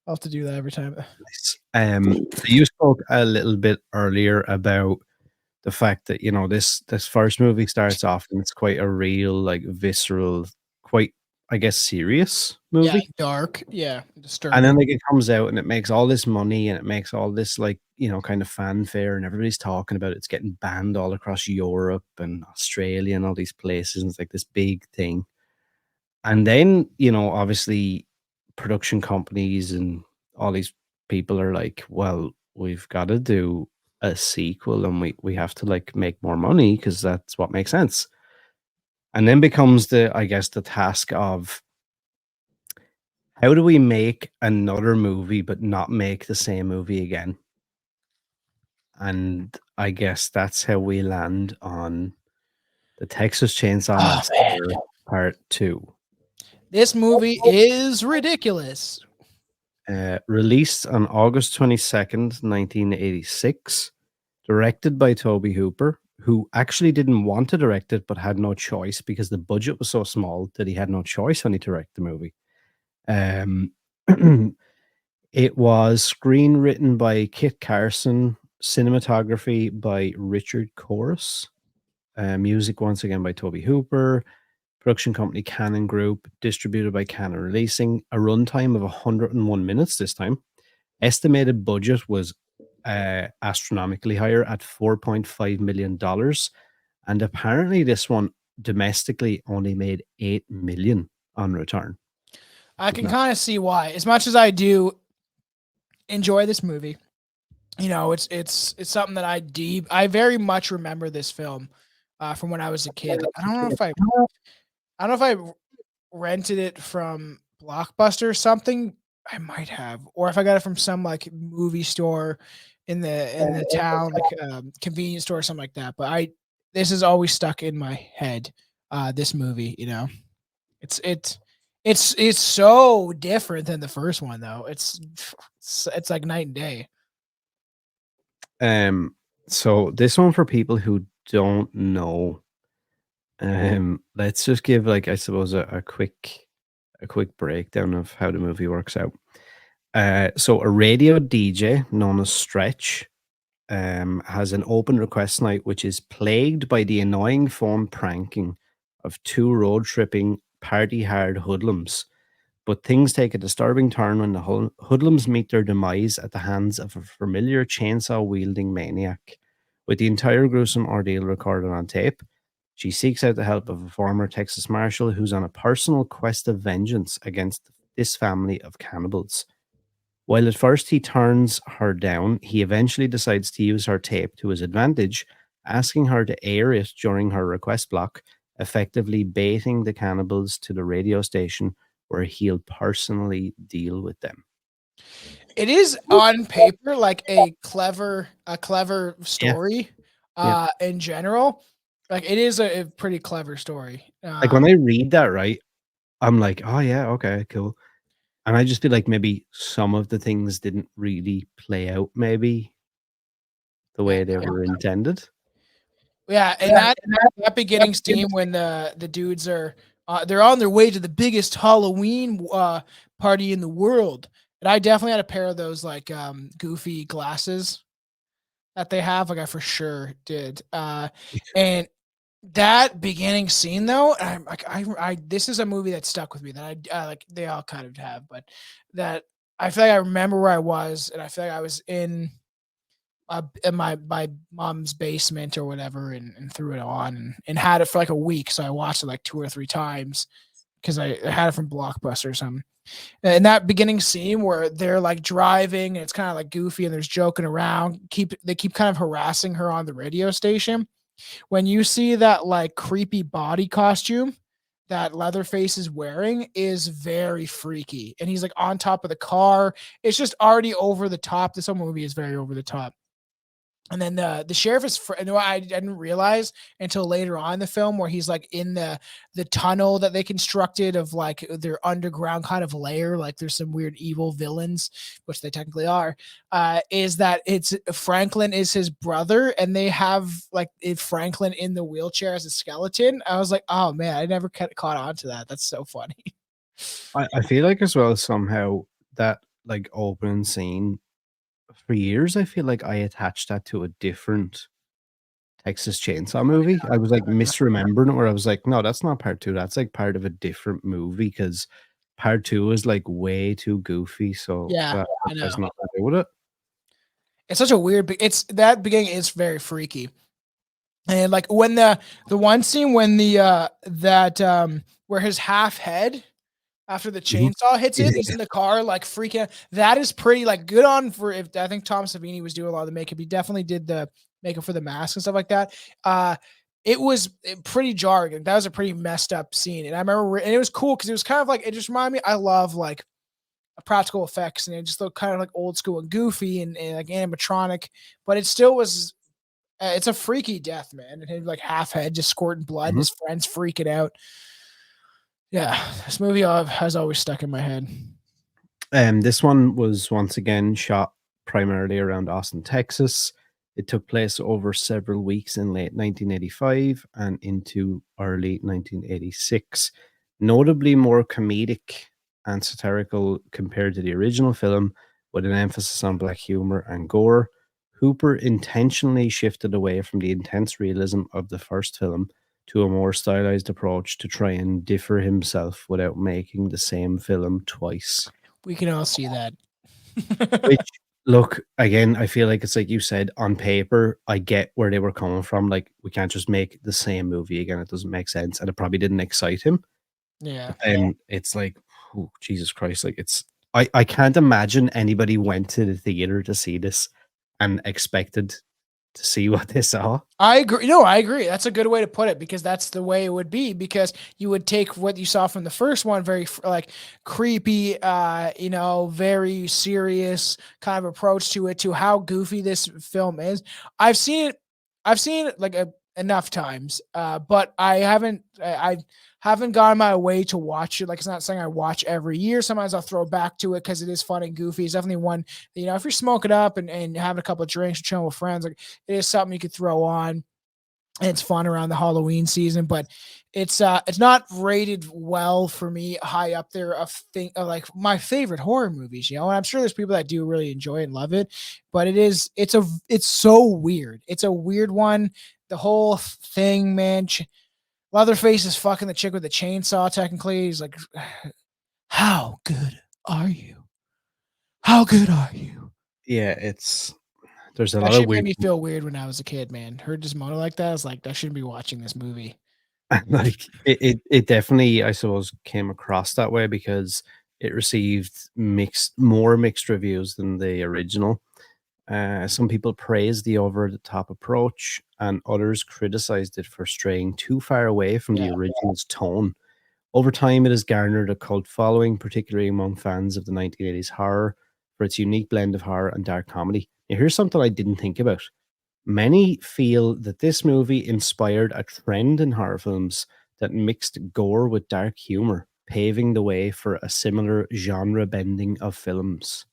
I'll have to do that every time. Nice. So you spoke a little bit earlier about the fact that, you know, this first movie starts off and it's quite a real, like, visceral, quite, I guess, serious movie. Yeah, dark. Yeah, disturbing. And then like it comes out and it makes all this money and it makes all this, like, you know, kind of fanfare and everybody's talking about it. It's getting banned all across Europe and Australia and all these places. And it's like this big thing. And then, you know, obviously production companies and all these people are like, well, we've got to do a sequel and we have to like make more money because that's what makes sense. And then becomes I guess the task of, how do we make another movie but not make the same movie again? And I guess that's how we land on the Texas Chainsaw Massacre Part 2. This movie is ridiculous. Released on August 22nd, 1986. Directed by Tobe Hooper, who actually didn't want to direct it but had no choice because the budget was so small that he had no choice when he directed the movie. It was screenwritten by Kit Carson, cinematography by Richard Corus, music once again by Tobe Hooper, production company Canon Group, distributed by Canon Releasing, a runtime of 101 minutes this time. Estimated budget was astronomically higher at $4.5 million. And apparently this one domestically only made $8 million on return. I can kind of see why. As much as I do enjoy this movie, you know, it's something that I very much remember this film from when I was a kid. I don't know if I rented it from Blockbuster or something. I might have, or if I got it from some like movie store in the town, like convenience store or something like that. But this is always stuck in my head. This movie, you know, it's so different than the first one though. It's like night and day. So this one, for people who don't know, let's just give, like, I suppose a quick breakdown of how the movie works out. So a radio DJ known as Stretch has an open request night which is plagued by the annoying phone pranking of two road tripping party hard hoodlums. But things take a disturbing turn when the hoodlums meet their demise at the hands of a familiar chainsaw-wielding maniac. With the entire gruesome ordeal recorded on tape, she seeks out the help of a former Texas Marshal who's on a personal quest of vengeance against this family of cannibals. While at first he turns her down, he eventually decides to use her tape to his advantage, asking her to air it during her request block, effectively baiting the cannibals to the radio station where he'll personally deal with them. It is on paper like a clever story. In general, like it is a pretty clever story. Like when I read that, right, I'm like, oh yeah, okay, cool. And I just feel like maybe some of the things didn't really play out maybe the way they were intended. Yeah, and that beginning scene when the dudes are they're on their way to the biggest Halloween party in the world. And I definitely had a pair of those like goofy glasses that they have, like I for sure did. And that beginning scene though, I'm like I this is a movie that stuck with me that I like, they all kind of have, but that I feel like I remember where I was, and I feel like I was in my mom's basement or whatever, and threw it on and had it for like a week. So I watched it like 2 or 3 times because I had it from Blockbuster or something. And that beginning scene where they're like driving and it's kind of like goofy and there's joking around, they keep kind of harassing her on the radio station. When you see that like creepy body costume that Leatherface is wearing is very freaky. And he's like on top of the car. It's just already over the top. This whole movie is very over the top. And then the sheriff is, I didn't realize until later on in the film where he's like in the tunnel that they constructed of like their underground kind of lair, like there's some weird evil villains, which they technically are, is that it's Franklin is his brother, and they have like Franklin in the wheelchair as a skeleton. I was like, oh man, I never caught on to that. That's so funny. I feel like as well somehow that like opening scene, for years, I feel like I attached that to a different Texas Chainsaw movie. I was like misremembering it, where I was like, no, that's not part 2. That's like part of a different movie because part 2 is like way too goofy. So yeah, that has nothing to do with it. It's such a weird. It's that beginning is very freaky, and like when the one scene when the where his half head. After the chainsaw hits it, he's in the car like freaking out. That is pretty like good on for if I think Tom Savini was doing a lot of the makeup. He definitely did the makeup for the mask and stuff like that. It was pretty jarring. That was a pretty messed up scene. And I remember, and it was cool because it was kind of like, it just reminded me, I love like practical effects, and it just looked kind of like old school and goofy and like animatronic, but it still was, it's a freaky death, man. And him like half head just squirting blood and his friends freaking out. Yeah, this movie has always stuck in my head. This one was once again shot primarily around Austin, Texas. It took place over several weeks in late 1985 and into early 1986. Notably more comedic and satirical compared to the original film, with an emphasis on black humor and gore. Hooper intentionally shifted away from the intense realism of the first film to a more stylized approach to try and differ himself without making the same film twice. We can all see that. Which, look, again, I feel like it's like you said, on paper, I get where they were coming from. Like, we can't just make the same movie again. It doesn't make sense. And it probably didn't excite him. Yeah. And it's like, oh, Jesus Christ. Like, I can't imagine anybody went to the theater to see this and expected to see what they saw. I agree. No, I agree. That's a good way to put it, because that's the way it would be, because you would take what you saw from the first one, very like creepy, very serious kind of approach to it, to how goofy this film is. I've seen it like enough times, but I haven't gone my way to watch it. Like, it's not something I watch every year. Sometimes I'll throw back to it because it is fun and goofy. It's definitely one, if you're smoking up and having a couple of drinks, or chilling with friends, like, it is something you could throw on. And it's fun around the Halloween season, but it's not rated well for me, high up there of like my favorite horror movies, and I'm sure there's people that do really enjoy it and love it, but it's so weird. It's a weird one. The whole thing, man. Leatherface is fucking the chick with the chainsaw. Technically, he's like, "How good are you? How good are you?" Yeah, there's a That lot shit of weird. made me feel weird when I was a kid, man. Heard just mono like that, I was like, I shouldn't be watching this movie. Like, it definitely, I suppose, came across that way because it received more mixed reviews than the original. Some people praised the over-the-top approach, and others criticized it for straying too far away from the original's tone. Over time, it has garnered a cult following, particularly among fans of the 1980s horror, for its unique blend of horror and dark comedy. Now, here's something I didn't think about. Many feel that this movie inspired a trend in horror films that mixed gore with dark humor, paving the way for a similar genre bending of films.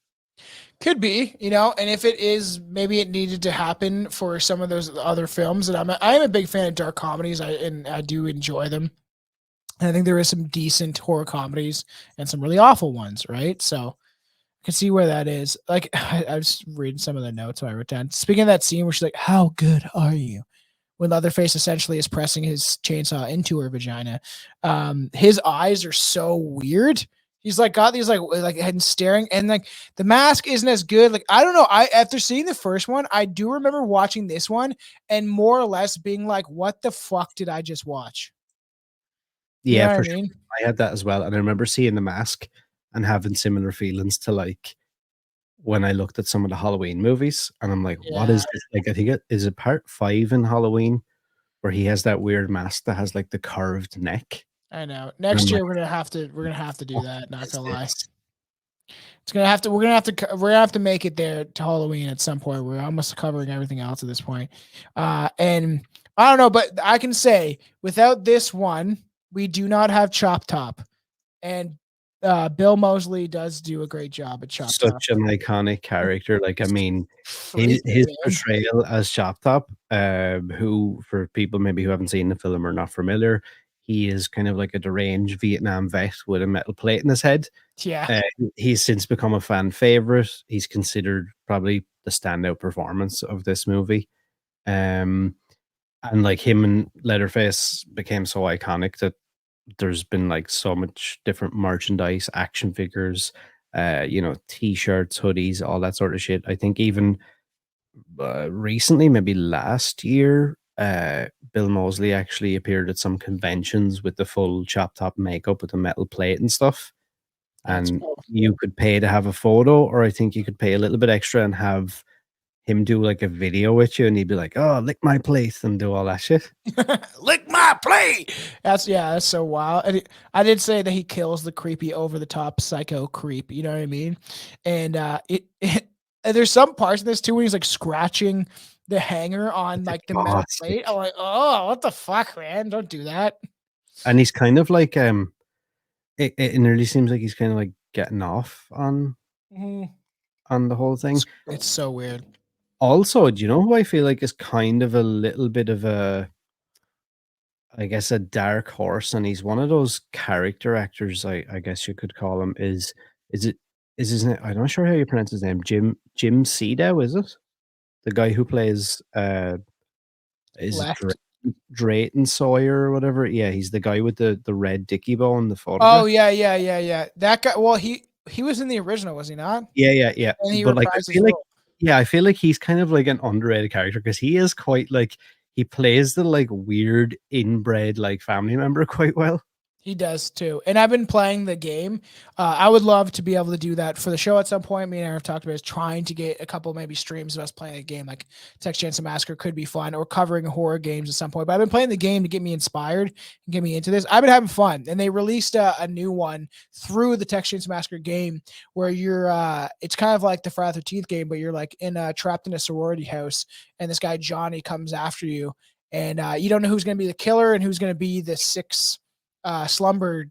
Could be, and if it is, maybe it needed to happen for some of those other films. And I am a big fan of dark comedies. I do enjoy them. And I think there is some decent horror comedies and some really awful ones, right? So I can see where that is. Like, I was reading some of the notes I wrote down. Speaking of that scene where she's like, "How good are you?" When Leatherface essentially is pressing his chainsaw into her vagina, his eyes are so weird. He's like got these like head and staring, and like the mask isn't as good. Like, I don't know. After seeing the first one, I do remember watching this one and more or less being like, "What the fuck did I just watch?" You know Yeah, what I for sure. mean? I had that as well. And I remember seeing The Mask and having similar feelings to like when I looked at some of the Halloween movies. And I'm like, what Yeah, is this? Like, I think is it part 5 in Halloween where he has that weird mask that has like the curved neck. I know. And I'm Next like, year we're gonna have to do what that. Not is gonna lie. this? We're gonna have to make it there to Halloween at some point. We're almost covering everything else at this point. And I don't know, but I can say without this one, we do not have Chop Top. And Bill Moseley does do a great job at Chop Top. Such an iconic character. Like, I mean, his, Freaking his man. portrayal as Chop Top, who, for people maybe who haven't seen the film or not familiar, he is kind of like a deranged Vietnam vet with a metal plate in his head. Yeah. He's since become a fan favorite. He's considered probably the standout performance of this movie. And like him and Leatherface became so iconic that there's been like so much different merchandise, action figures, t-shirts, hoodies, all that sort of shit. I think even recently, maybe last year, Bill Moseley actually appeared at some conventions with the full chop top makeup with the metal plate and stuff. That's And cool. you could pay to have a photo, or I think you could pay a little bit extra and have him do like a video with you, and he'd be like, "Oh, lick my plate," and do all that shit. Lick my plate. That's so wild. And I did say that he kills the creepy over the top psycho creep. You know what I mean? And and there's some parts in this too when he's like scratching the hanger on like the metal plate. Sick. I'm like, oh, what the fuck, man? Don't do that. And he's kind of like it nearly seems like he's kind of like getting off Mhm. on the whole thing. It's so weird. Also, do you know who I feel like is kind of a little bit of I guess, a dark horse, and he's one of those character actors, I guess you could call him. Is is his name? I'm not sure how you pronounce his name. Jim Cedo, is it? The guy who plays is it Left. Drayton Sawyer or whatever? Yeah, he's the guy with the red dicky bow in the photograph. Oh yeah. That guy. Well, he was in the original, was he not? Yeah. And he But like, reprised his role. I feel like he's kind of like an underrated character because he is quite like he plays the like weird inbred like family member quite well. He does too. And I've been playing the game. I would love to be able to do that for the show at some point. Me and Aaron have talked about is trying to get a couple maybe streams of us playing a game like Texas Chainsaw Massacre could be fun, or covering horror games at some point. But I've been playing the game to get me inspired and get me into this. I've been having fun. And they released a new one through the Texas Chainsaw Massacre game where you're it's kind of like the Friday the 13th game, but you're like trapped in a sorority house, and this guy Johnny comes after you, and you don't know who's going to be the killer and who's going to be the slumber,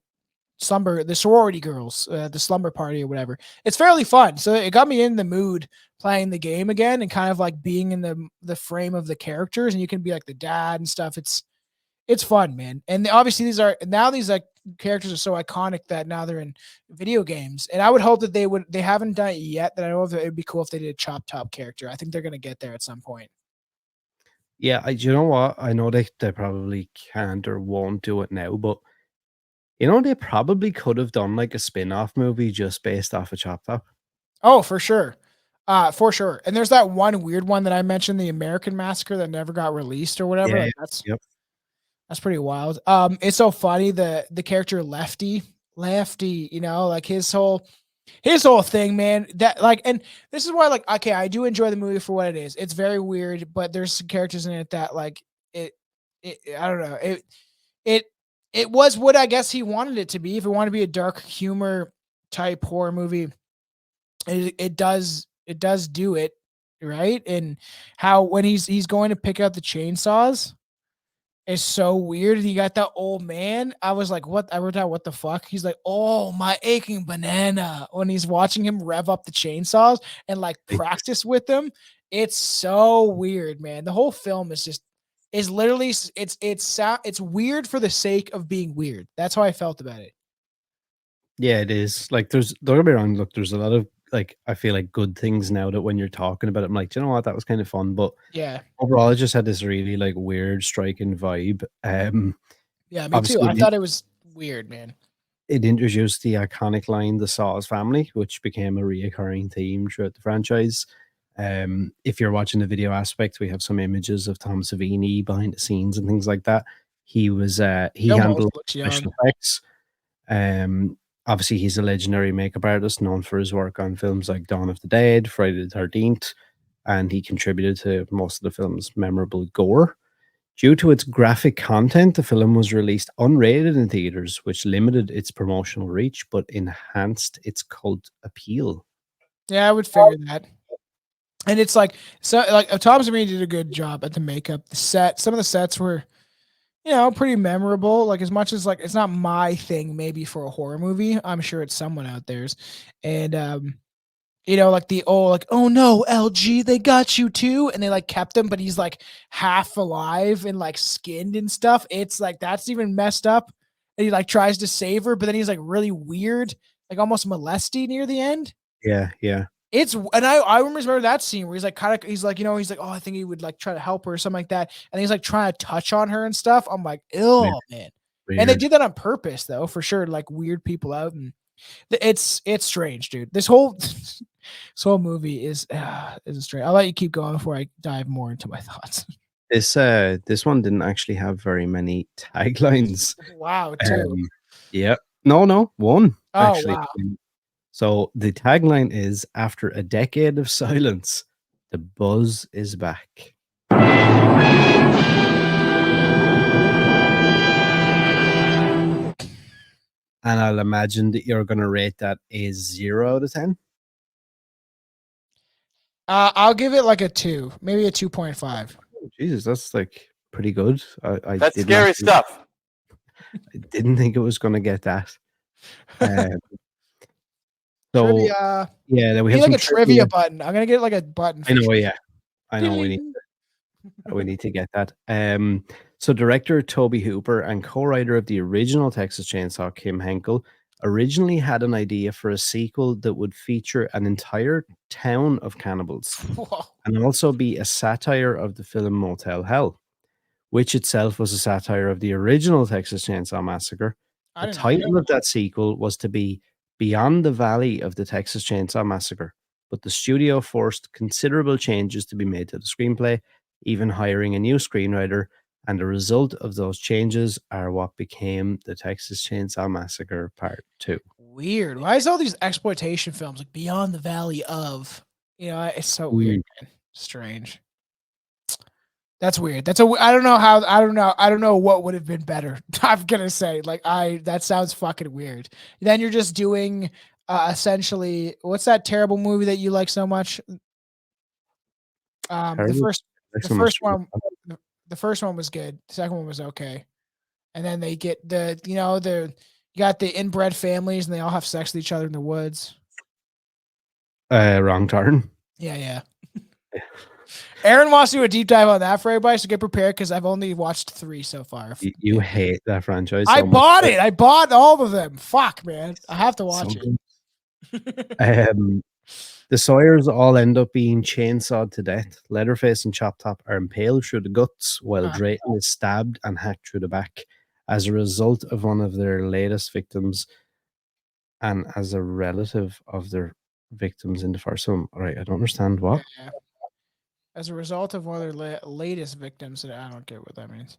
the sorority girls, the slumber party or whatever. It's fairly fun. So it got me in the mood playing the game again and kind of like being in the frame of the characters, and you can be like the dad and stuff. It's fun, man. And obviously these like characters are so iconic that now they're in video games. And I would hope that they haven't done it yet, that I know that it'd be cool if they did a Chop Top character. I think they're going to get there at some point. Yeah, you know what? I know they probably can't or won't do it now, but you know, they probably could have done like a spin-off movie just based off of Chop Top. Oh, for sure. For sure. And there's that one weird one that I mentioned, the American Massacre, that never got released or whatever. Yeah, like that's pretty wild. It's so funny, the character Lefty, you know, like his whole thing, man. That like, and this is why, like, okay, I do enjoy the movie for what it is. It's very weird, but there's some characters in it that like it I don't know. It was what I guess he wanted it to be. If it wanted to be a dark humor type horror movie, it does do it, right? And how when he's going to pick out the chainsaws is so weird. And you got that old man. I was like, what? I wrote down, what the fuck? He's like, oh, my aching banana. When he's watching him rev up the chainsaws and like practice with them. It's so weird, man. The whole film is literally it's weird for the sake of being weird. That's how I felt about it. Yeah, it is. Like, don't get me wrong. Look, there's a lot of like, I feel like good things now that when you're talking about it, I'm like, do you know what? That was kind of fun. But yeah, overall, it just had this really like weird, striking vibe. Yeah, me too. I thought it was weird, man. It introduced the iconic line, the Saws family, which became a reoccurring theme throughout the franchise. If you're watching the video aspect, we have some images of Tom Savini behind the scenes and things like that. He was he handled special effects. Obviously, he's a legendary makeup artist known for his work on films like Dawn of the Dead, Friday the 13th, and he contributed to most of the film's memorable gore. Due to its graphic content, the film was released unrated in theaters, which limited its promotional reach but enhanced its cult appeal. Yeah, I would figure that. And it's like, so like Tom Savini did a good job at the makeup. The set, some of the sets were, you know, pretty memorable. Like, as much as like it's not my thing, maybe for a horror movie, I'm sure it's someone out there's. And you know, like the old, like, oh no, LG, they got you too, and they like kept him, but he's like half alive and like skinned and stuff. It's like that's even messed up. And he like tries to save her, but then he's like really weird, like almost molesty near the end. Yeah. It's, and I remember that scene where he's like kind of, he's like, you know, he's like, oh, I think he would like try to help her or something like that, and he's like trying to touch on her and stuff. I'm like, ew, man. Weird. And they did that on purpose though, for sure, like weird people out, and it's strange, dude. This whole movie is strange. I'll let you keep going before I dive more into my thoughts. This one didn't actually have very many taglines. Wow, two. Yeah. No, one. Oh, actually. wow. So the tagline is, after a decade of silence, the buzz is back. And I'll imagine that you're going to rate that a 0 out of 10. I'll give it like a 2, maybe a 2.5. Oh, Jesus, that's like pretty good. That's scary stuff. I didn't think it was going to get that. So trivia. Yeah, then we have like a trivia button. I'm gonna get like a button. I know, yeah. I know we need to get that. So director Tobe Hooper and co-writer of the original Texas Chainsaw, Kim Henkel, originally had an idea for a sequel that would feature an entire town of cannibals Whoa. and also be a satire of the film Motel Hell, which itself was a satire of the original Texas Chainsaw Massacre. The title of that sequel was to be Beyond the Valley of the Texas Chainsaw Massacre, but the studio forced considerable changes to be made to the screenplay, even hiring a new screenwriter, and the result of those changes are what became the Texas Chainsaw Massacre Part 2. Weird. Why is all these exploitation films like Beyond the Valley of? You know, it's so weird, man. Strange. That's weird. I don't know what would have been better. I'm gonna say, that sounds fucking weird. Then you're just doing essentially, what's that terrible movie that you like so much? The first one was good. The second one was okay. And then they get you got the inbred families and they all have sex with each other in the woods. Wrong Turn. Yeah. Aaron wants to do a deep dive on that for everybody, so get prepared because I've only watched 3 so far. You hate that franchise. I bought it. I bought all of them. Fuck, man. I have to watch it. The Sawyers all end up being chainsawed to death. Leatherface and Chop Top are impaled through the guts, while Drayton is stabbed and hacked through the back as a result of one of their latest victims and as a relative of their victims in the first one. All right, I don't understand what. Yeah. As a result of one of their latest victims, I don't get what that means.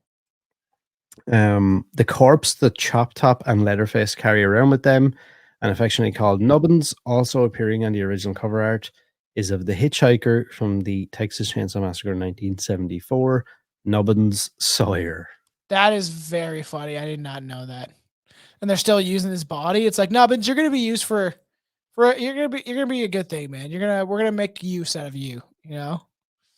The corpse that Chop Top and Leatherface carry around with them, and affectionately called Nubbins, also appearing on the original cover art, is of the hitchhiker from the Texas Chainsaw Massacre 1974, Nubbins Sawyer. That is very funny. I did not know that. And they're still using his body. It's like, Nubbins, you're gonna be used for you're gonna be a good thing, man. We're gonna make use out of you, you know?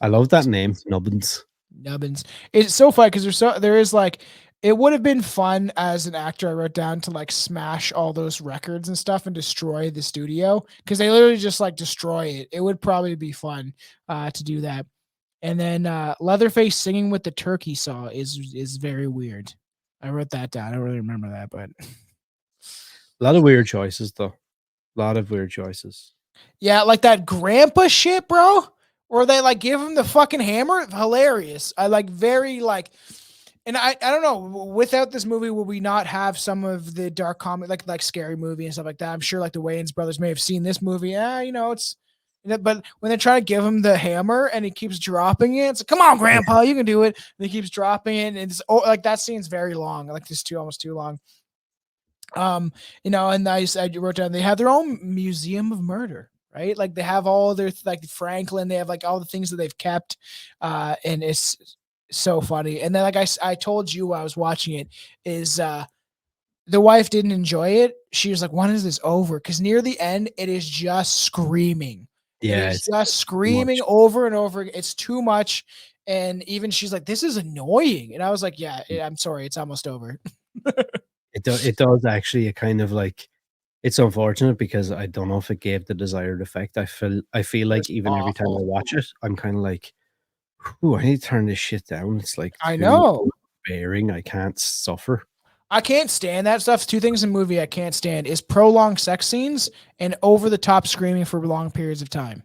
I love that name, Nubbins. Nubbins. It's so fun because there is like, it would have been fun as an actor, I wrote down, to like smash all those records and stuff and destroy the studio because they literally just like destroy it. It would probably be fun to do that. And then Leatherface singing with the turkey saw is very weird. I wrote that down. I don't really remember that, but a lot of weird choices though. A lot of weird choices. Yeah, like that grandpa shit, bro. Or they like give him the fucking hammer. Hilarious. I like very like, and I don't know. Without this movie, will we not have some of the dark comedy, like Scary Movie and stuff like that? I'm sure like the Wayans brothers may have seen this movie. Yeah, it's. But when they try to give him the hammer and he keeps dropping it, it's like, come on, Grandpa, you can do it. And he keeps dropping it, and it's like that scene's very long. Like this almost too long. And I wrote down they have their own museum of murder. Right, like they have all their like Franklin, they have like all the things that they've kept, and it's so funny. And then like I told you while I was watching it, is the wife didn't enjoy it. She was like, "When is this over?" Because near the end, it is just screaming. Yeah, it's just screaming over and over. It's too much, and even she's like, "This is annoying." And I was like, "Yeah, I'm sorry, it's almost over." It does actually. A kind of like. It's unfortunate because I don't know if it gave the desired effect. I feel like even every time I watch it, I'm kind of like, "Ooh, I need to turn this shit down." It's like I know, bearing. I can't suffer. I can't stand that stuff. 2 things in a movie I can't stand is prolonged sex scenes and over the top screaming for long periods of time.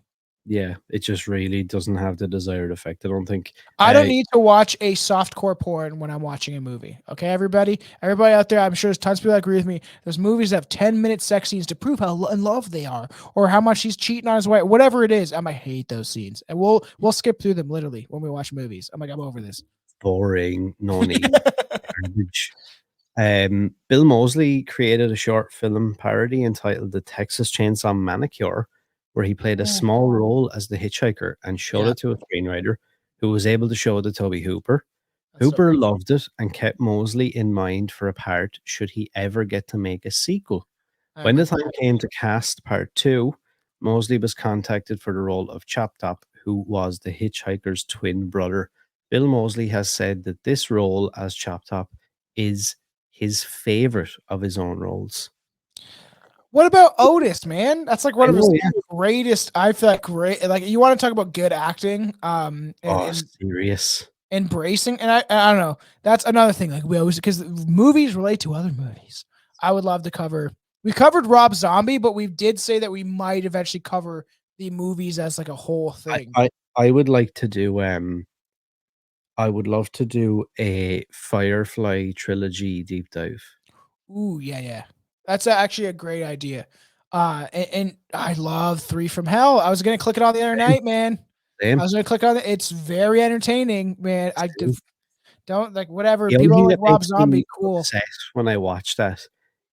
Yeah, it just really doesn't have the desired effect. I don't think. I don't need to watch a softcore porn when I'm watching a movie. Okay, everybody out there, I'm sure there's tons of people that agree with me. There's movies that have 10-minute sex scenes to prove how in love they are, or how much he's cheating on his wife, whatever it is. I might hate those scenes, and we'll skip through them literally when we watch movies. I'm like, I'm over this. Boring, no need. Bill Moseley created a short film parody entitled "The Texas Chainsaw Manicure," where he played a small role as the hitchhiker and showed it to a screenwriter who was able to show it to Tobe Hooper. Hooper loved it and kept Moseley in mind for a part should he ever get to make a sequel. When the time came to cast part 2, Moseley was contacted for the role of Chop Top, who was the hitchhiker's twin brother. Bill Moseley has said that this role as Chop Top is his favorite of his own roles. What about Otis, man? That's like one of his greatest. I feel like great. Like you want to talk about good acting, serious embracing, and I don't know. That's another thing. Like we always, because movies relate to other movies. I would love to cover We covered Rob Zombie, but we did say that we might eventually cover the movies as like a whole thing. I would like to do I would love to do a Firefly trilogy deep dive. Ooh, yeah. That's actually a great idea. And I love 3 from Hell. I was gonna click it on the other night, man. Same. I was gonna click on it. It's very entertaining, man. I don't like whatever. The only People thing don't like that Rob makes Zombie. me Cool. upset when I watch that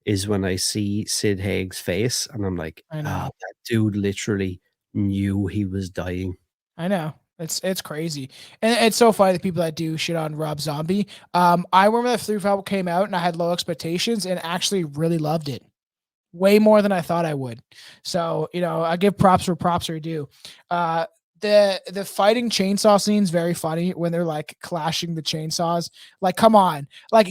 is when I see Sid Haig's face, and I'm like, I know. that dude literally knew he was dying. I know. It's crazy. And it's so funny the people that do shit on Rob Zombie. I remember that 3 Film came out and I had low expectations and actually really loved it. Way more than I thought I would. So, I give props where props are due. The fighting chainsaw scene is very funny when they're like clashing the chainsaws. Like, come on. Like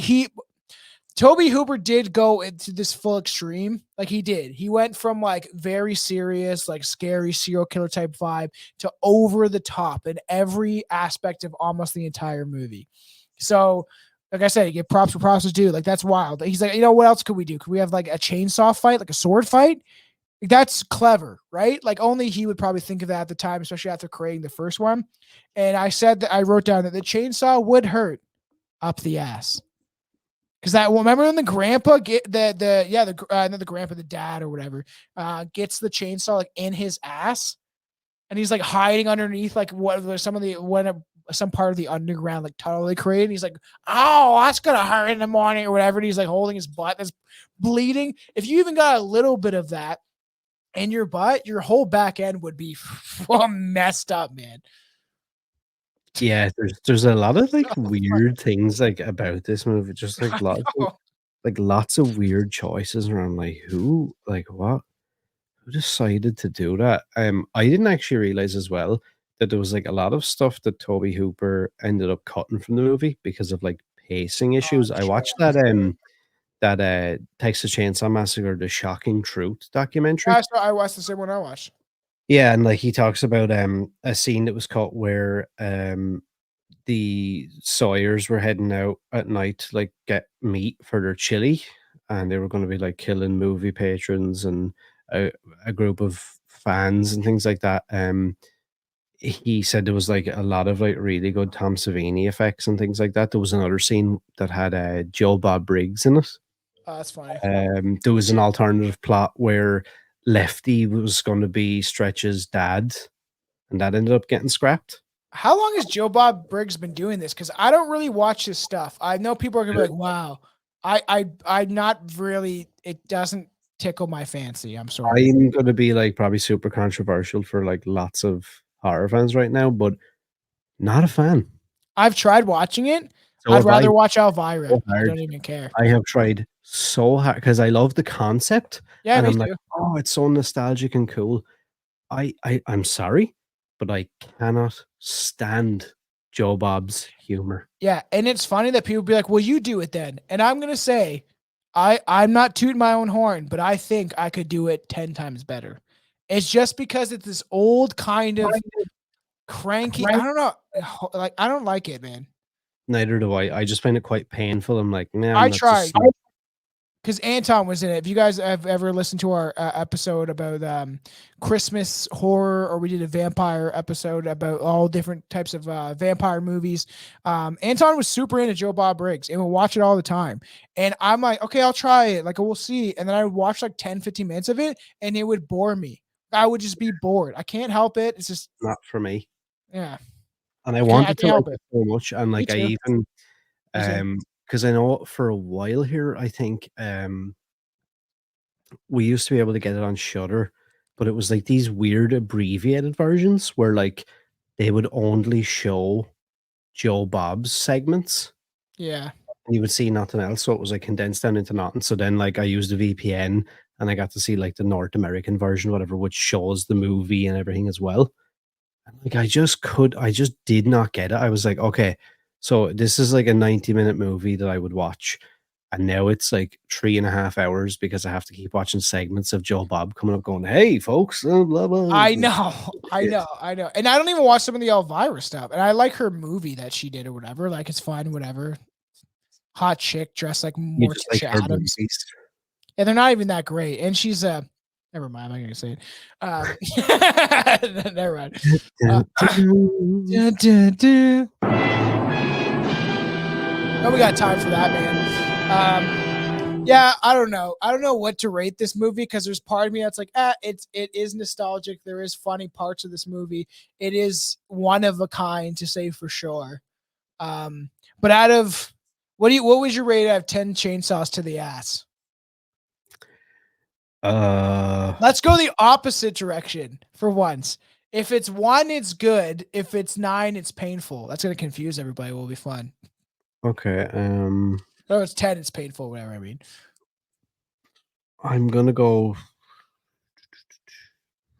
Tobe Hooper did go into this full extreme. Like he did. He went from like very serious, like scary serial killer type vibe to over the top in every aspect of almost the entire movie. So, like I said, you get props for props is due. Like that's wild. He's like, what else could we do? Could we have like a chainsaw fight, like a sword fight? Like, that's clever, right? Like only he would probably think of that at the time, especially after creating the first one. And I wrote down that the chainsaw would hurt up the ass. Because remember when the grandpa get the grandpa, the dad or whatever, gets the chainsaw like in his ass, and he's like hiding underneath like some part of the underground like tunnel they created. He's like, oh, that's gonna hurt in the morning or whatever. And he's like holding his butt that's bleeding. If you even got a little bit of that in your butt, your whole back end would be messed up, man. Yeah, there's a lot of like weird things like about this movie, just like lots of weird choices around like who, like what, who decided to do that. I didn't actually realize as well that there was like a lot of stuff that Tobe Hooper ended up cutting from the movie because of like pacing issues. I watched that Texas Chainsaw Massacre: The Shocking Truth documentary. I watched the same one I watched. Yeah, and like he talks about a scene that was cut where the Sawyers were heading out at night to like get meat for their chili, and they were going to be like killing movie patrons and a group of fans and things like that. He said there was like a lot of like really good Tom Savini effects and things like that. There was another scene that had Joe Bob Briggs in it. Oh, that's funny. There was an alternative plot where Lefty was going to be Stretch's dad, and that ended up getting scrapped. How long has Joe Bob Briggs been doing this? Because I don't really watch his stuff. I know people are gonna be like, "Wow," I'm not really. It doesn't tickle my fancy. I'm sorry. I'm going to be like probably super controversial for like lots of horror fans right now, but not a fan. I've tried watching it. So I'd rather watch Elvira. So I don't even care. I have tried so hard because I love the concept. Yeah, and me I'm too. like, oh, it's so nostalgic and cool. I'm sorry, but I cannot stand Joe Bob's humor. Yeah, and it's funny that people be like, "Well, you do it then," and I'm gonna say, I'm not tooting my own horn, but I think I could do it 10 times better. It's just because it's this old kind of cranky. I don't know, like I don't like it, man. Neither do I. I just find it quite painful. I'm like, man, I tried because Anton was in it. If you guys have ever listened to our episode about Christmas horror, or we did a vampire episode about all different types of vampire movies, Anton was super into Joe Bob Briggs and would watch it all the time. And I'm like, okay, I'll try it. Like, we'll see. And then I would watch like 10, 15 minutes of it and it would bore me. I would just be bored. I can't help it. It's just not for me. Yeah. And I wanted to like it so much. And like I even because I know for a while here, I think we used to be able to get it on Shudder, but it was like these weird abbreviated versions where like they would only show Joe Bob's segments. Yeah. And you would see nothing else. So it was like condensed down into nothing. So then like I used a VPN and I got to see like the North American version, whatever, which shows the movie and everything as well. And like I just did not get it. I was like, okay, so this is like a 90-minute movie that I would watch. And now it's like 3.5 hours because I have to keep watching segments of Joe Bob coming up going, hey, folks. Blah, blah. I know. And I don't even watch some of the Elvira stuff. And I like her movie that she did or whatever. Like, it's fine, whatever. Hot chick dressed like Morticia Adams. And they're not even that great. And she's never mind. I'm not gonna say it. Never mind. Oh, we got time for that, man. Yeah, I don't know. I don't know what to rate this movie because there's part of me that's like, it is nostalgic. There is funny parts of this movie. It is one of a kind, to say for sure. But out of what was your rate out of 10 chainsaws to the ass? Let's go the opposite direction for once. If it's 1, it's good. If it's 9, it's painful. That's gonna confuse everybody. It will be fun. Okay. Oh, it's 10, it's painful, whatever I mean. I'm gonna go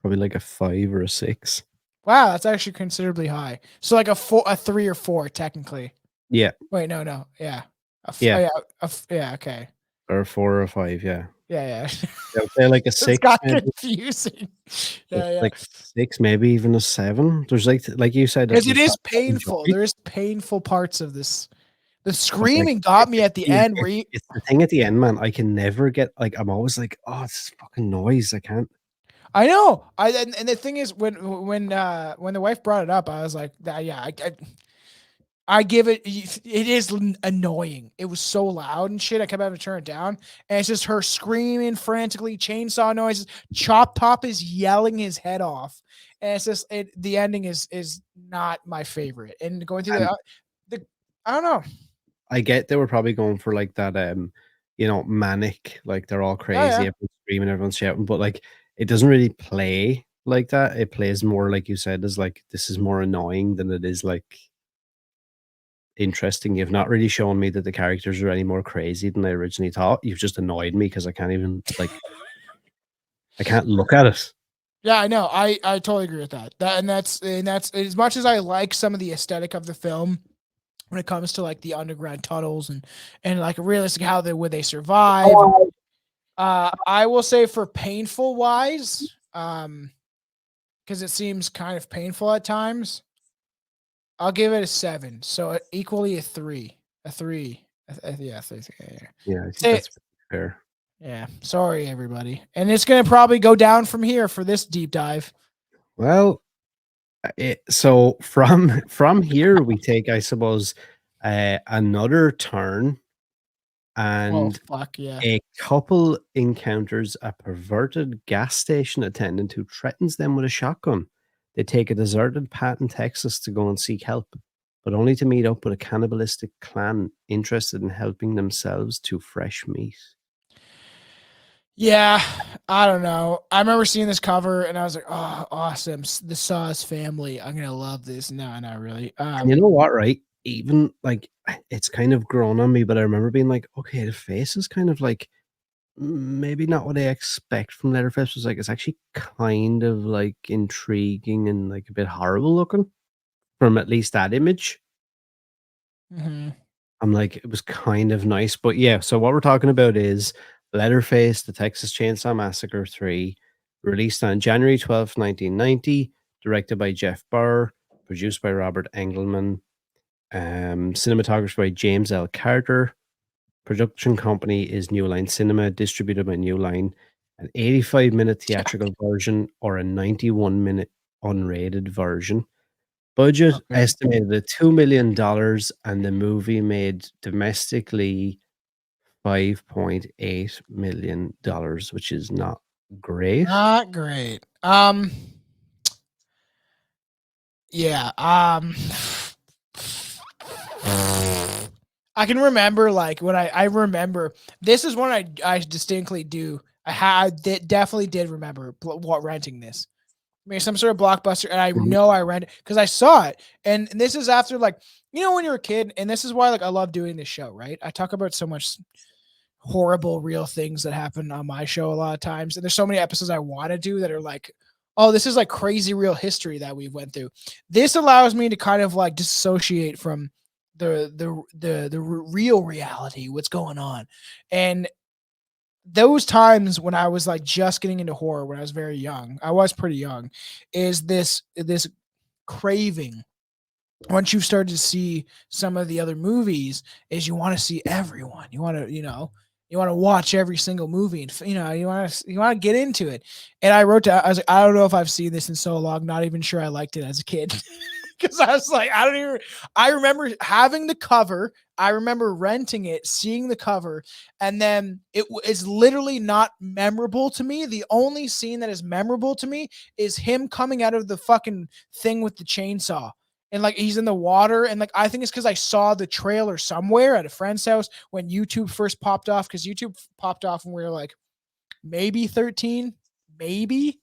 probably like a 5 or a 6. Wow, that's actually considerably high. So like a 3 or 4, technically. Yeah. Wait, no. Yeah. Yeah. Yeah, okay. Or a 4 or a 5, yeah. Yeah. I'll say like a 6. It's got confusing. Yeah. Like 6, maybe even a 7. There's like you said, because it is painful. There is painful parts of this. The screaming got me at the end. It's the thing at the end, man. I can never get like. I'm always like, oh, it's fucking noise. I can't. I know. And the thing is, when the wife brought it up, I was like, yeah, I give it. It is annoying. It was so loud and shit. I kept having to turn it down, and it's just her screaming frantically, chainsaw noises. Chop Top is yelling his head off, and it's just the ending is not my favorite. And going through the I don't know. I get they were probably going for like that, manic, like they're all crazy, everyone's screaming, everyone's shouting, but like it doesn't really play like that. It plays more, like you said, as like this is more annoying than it is like interesting. You've not really shown me that the characters are any more crazy than I originally thought. You've just annoyed me because I can't even like I can't look at it. Yeah, I know. I totally agree with that. That's as much as I like some of the aesthetic of the film when it comes to like the underground tunnels and like realistic how would they survive. I will say for painful wise, because it seems kind of painful at times, I'll give it a 7. So equally a 3. A 3. Yeah, 3. Yeah, I think that's fair. Yeah. Sorry, everybody. And it's gonna probably go down from here for this deep dive. Well, so from here we take, I suppose, another turn, and a couple encounters a perverted gas station attendant who threatens them with a shotgun. They take a deserted path in Texas to go and seek help, but only to meet up with a cannibalistic clan interested in helping themselves to fresh meat. Yeah, I don't know. I remember seeing this cover and I was like, oh, awesome. The Saw's family. I'm going to love this. No, not really. And you know what, right? Even like it's kind of grown on me, but I remember being like, okay, the face is kind of like maybe not what I expect from Leatherface. Was like, it's actually kind of like intriguing and like a bit horrible looking from at least that image. Mm-hmm. I'm like, it was kind of nice. But yeah, so what we're talking about is Leatherface, the Texas Chainsaw Massacre 3, released on January 12th, 1990, directed by Jeff Burr, produced by Robert Engelman, cinematography by James L. Carter. Production company is New Line Cinema, distributed by New Line. An 85-minute theatrical version or a 91-minute unrated version. Budget estimated at $2 million, and the movie made domestically $5.8 million, which is not great. Not great. Yeah. I can remember like when I remember this is one I distinctly do. Definitely did remember renting this. I mean, some sort of blockbuster, and I know I rented because I saw it. And this is after like, when you're a kid, and this is why like I love doing this show, right? I talk about so much horrible real things that happen on my show a lot of times, and there's so many episodes I want to do that are like, oh, this is like crazy real history that we went through. This allows me to kind of like dissociate from the real reality, what's going on. And those times when I was like just getting into horror when I was very young, I was pretty young, is this craving. Once you've started to see some of the other movies, is you want to see everyone. You want to, you You want to watch every single movie, and you want to get into it. And I wrote down, I was like, I don't know if I've seen this in so long. Not even sure I liked it as a kid, because I was like, I remember having the cover. I remember renting it, seeing the cover, and then it's literally not memorable to me. The only scene that is memorable to me is him coming out of the fucking thing with the chainsaw. And like he's in the water, and like I think it's because I saw the trailer somewhere at a friend's house when YouTube first popped off. Because YouTube popped off when we were like maybe 13, maybe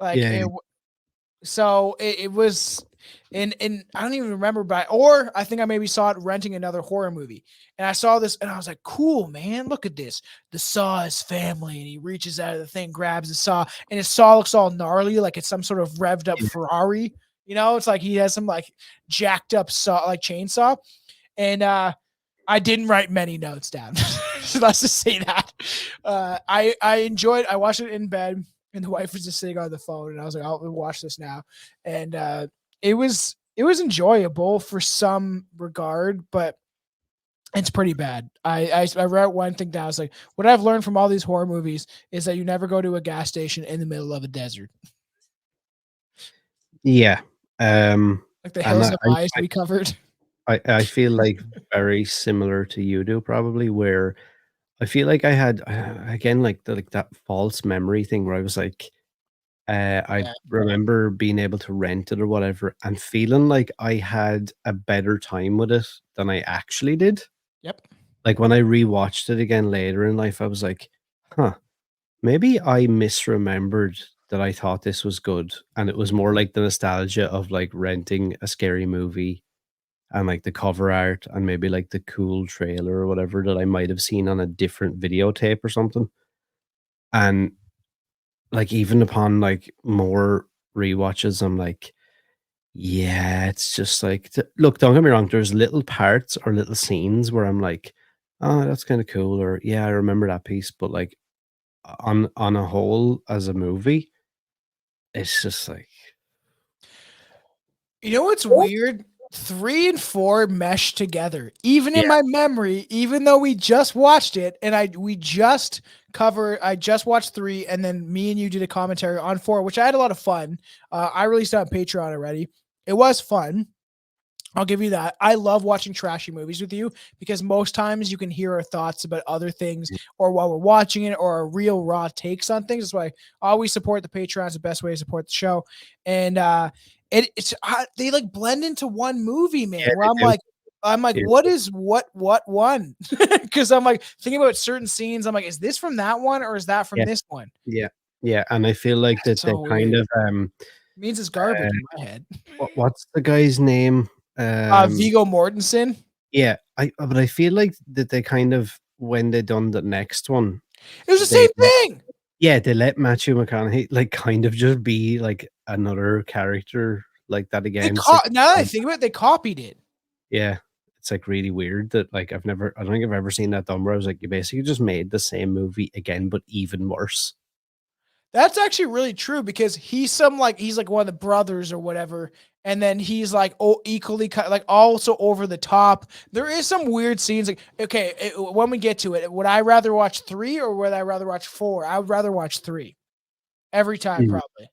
like Yeah. so it was, and I don't even remember, or I think I maybe saw it renting another horror movie, and I saw this and I was like, cool, man, look at this. The saw is family, and he reaches out of the thing, grabs the saw, and his saw looks all gnarly, like it's some sort of revved up Ferrari. It's like he has some like jacked up saw, like chainsaw, and I didn't write many notes down. So let's just say that I enjoyed. I watched it in bed. And the wife was just sitting on the phone, and I was like, "I'll watch this now." And it was enjoyable for some regard, but it's pretty bad. I wrote one thing down. I was like, "What I've learned from all these horror movies is that you never go to a gas station in the middle of a desert." Yeah. Like the Hills of Eyes we covered. I feel like very similar to you do, probably, where I feel like I had again like that false memory thing where I was like, I remember being able to rent it or whatever and feeling like I had a better time with it than I actually did. Yep. Like when I rewatched it again later in life, I was like, huh, maybe I misremembered that I thought this was good. And it was more like the nostalgia of like renting a scary movie and like the cover art and maybe like the cool trailer or whatever that I might have seen on a different videotape or something. And like even upon like more rewatches, I'm like, yeah, it's just like look, don't get me wrong, there's little parts or little scenes where I'm like, oh, that's kind of cool, or yeah, I remember that piece, but like on a whole as a movie, it's just like What's weird? 3 and 4 mesh together. Even in yeah. my memory, even though we just watched it and I just watched 3, and then me and you did a commentary on 4, which I had a lot of fun. I released it on Patreon already. It was fun. I'll give you that. I love watching trashy movies with you because most times you can hear our thoughts about other things or while we're watching it or our real raw takes on things. That's why I always support the Patreon. It's the best way to support the show. And it's they like blend into one movie, man. Yeah, where I'm like, what is what one? Because I'm like thinking about certain scenes. I'm like, is this from that one or is that from this one? Yeah, and I feel like that so they kind weird. of Means it's garbage in my head. What's the guy's name? Viggo Mortensen. Yeah, but I feel like that they kind of when they done the next one, it was the same thing. Yeah, they let Matthew McConaughey like kind of just be like another character like that again. Now that I think about it, they copied it. Yeah, it's like really weird that like I don't think I've ever seen that done where I was like, you basically just made the same movie again, but even worse. That's actually really true because he's like one of the brothers or whatever, and then he's like equally like also over the top. There is some weird scenes. Like okay, when we get to it, would I rather watch 3 or would I rather watch 4? I would rather watch 3 every time, probably.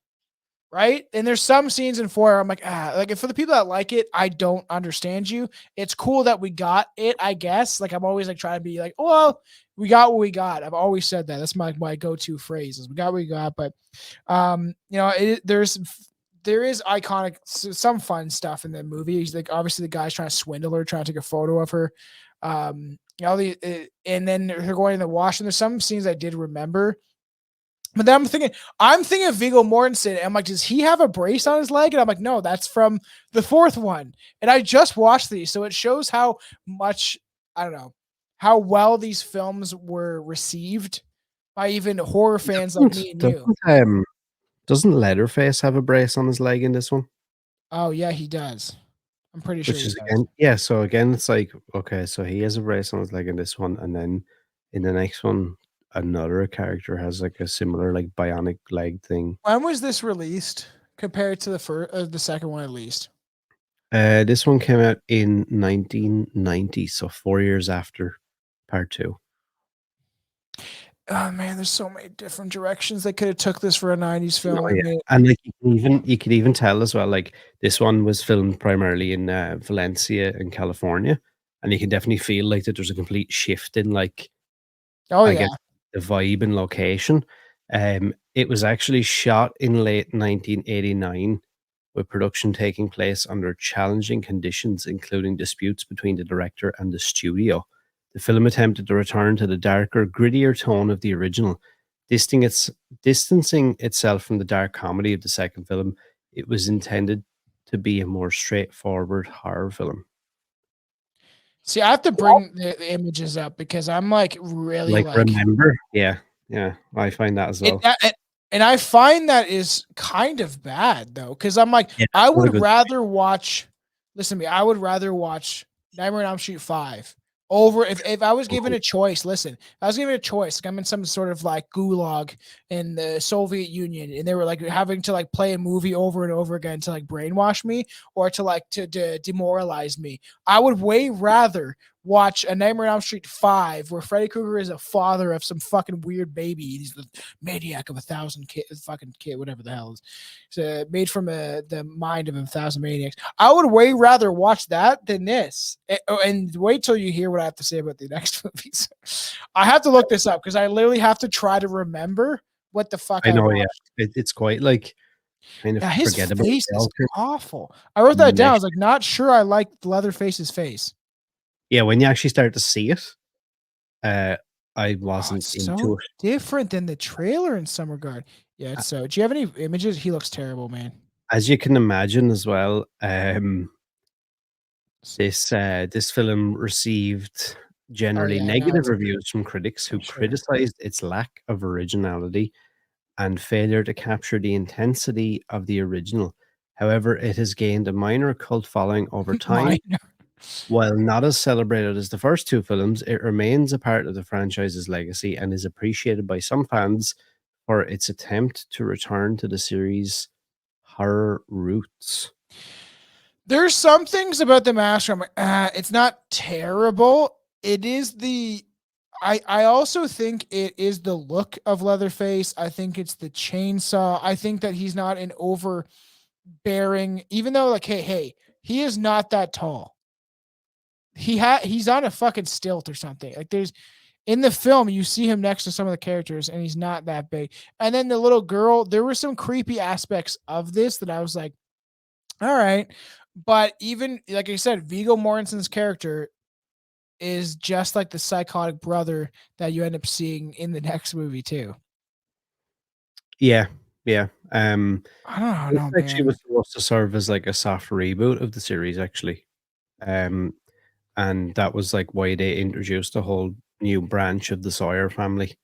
Right? And there's some scenes in 4 I'm like, like for the people that like it, I don't understand you. It's cool that we got it, I guess. Like I'm always like trying to be like, oh, well, we got what we got. I've always said that. That's my go-to phrase is we got what we got. But there is iconic some fun stuff in the movie. He's like obviously the guy's trying to swindle her, trying to take a photo of her. And then they're going in the wash, and there's some scenes I did remember. But then I'm thinking of Viggo Mortensen. And I'm like, does he have a brace on his leg? And I'm like, no, that's from the 4th one. And I just watched these. So it shows how much, I don't know, how well these films were received by even horror fans like me and you. Doesn't Leatherface have a brace on his leg in this one? Oh, yeah, he does. I'm pretty sure. Which is again, yeah. So again, it's like, okay, so he has a brace on his leg in this one. And then in the next one, another character has like a similar like bionic leg thing. When was this released compared to the second one at least? This one came out in 1990, so 4 years after part 2. Oh man, there's so many different directions they could have took this for a 90s film. Oh, yeah. And like you could even tell as well, like this one was filmed primarily in Valencia in California, and you can definitely feel like that there's a complete shift in like Oh I yeah. guess the vibe and location. It was actually shot in late 1989, with production taking place under challenging conditions, including disputes between the director and the studio. The film attempted to return to the darker, grittier tone of the original, distancing itself from the dark comedy of the second film. It was intended to be a more straightforward horror film. See, I have to bring the images up because I'm like really Like, like remember? Yeah, yeah, I find that as it, well. and I find that is kind of bad though, because I'm like, Yeah, I that's not a would good rather watch. Listen to me, I would rather watch Nightmare on Elm Street 5 over if I was given a choice. Listen, if I was given a choice, like I'm in some sort of like gulag in the Soviet Union, and they were like having to like play a movie over and over again to like brainwash me or to like to demoralize me. I would way rather watch a Nightmare on Elm Street 5 where Freddy Krueger is a father of some fucking weird baby. He's the maniac of 1,000 fucking kid, whatever the hell is. It's made from the mind of 1,000 maniacs. I would way rather watch that than this. And wait till you hear what I have to say about the next movies. I have to look this up because I literally have to try to remember what the fuck I I know, watched. yeah. It's quite like kind of Yeah, his forgettable. face is awful. I wrote that down. I was like, not sure I liked Leatherface's face. Yeah, when you actually start to see it, I wasn't It's into so it. different than the trailer in some regard. Yeah, it's so. Do you have any images? He looks terrible, man. As you can imagine as well, this film received generally yeah, no, negative reviews from critics who sure. criticized its lack of originality and failure to capture the intensity of the original. However, it has gained a minor cult following over time. Minor. While not as celebrated as the first two films, it remains a part of the franchise's legacy and is appreciated by some fans for its attempt to return to the series' horror roots. There's some things about the master. I'm like, it's not terrible. It is the. I also think it is the look of Leatherface. I think it's the chainsaw. I think that he's not an overbearing, even though like, hey, he is not that tall. He's on a fucking stilt or something. Like there's in the film, you see him next to some of the characters, and he's not that big. And then the little girl, there were some creepy aspects of this that I was like, all right. But even like I said, Viggo Mortensen's character is just like the psychotic brother that you end up seeing in the next movie too. Yeah, yeah. I don't know, This actually man. was supposed to serve as like a soft reboot of the series, actually. And that was like why they introduced a whole new branch of the Sawyer family,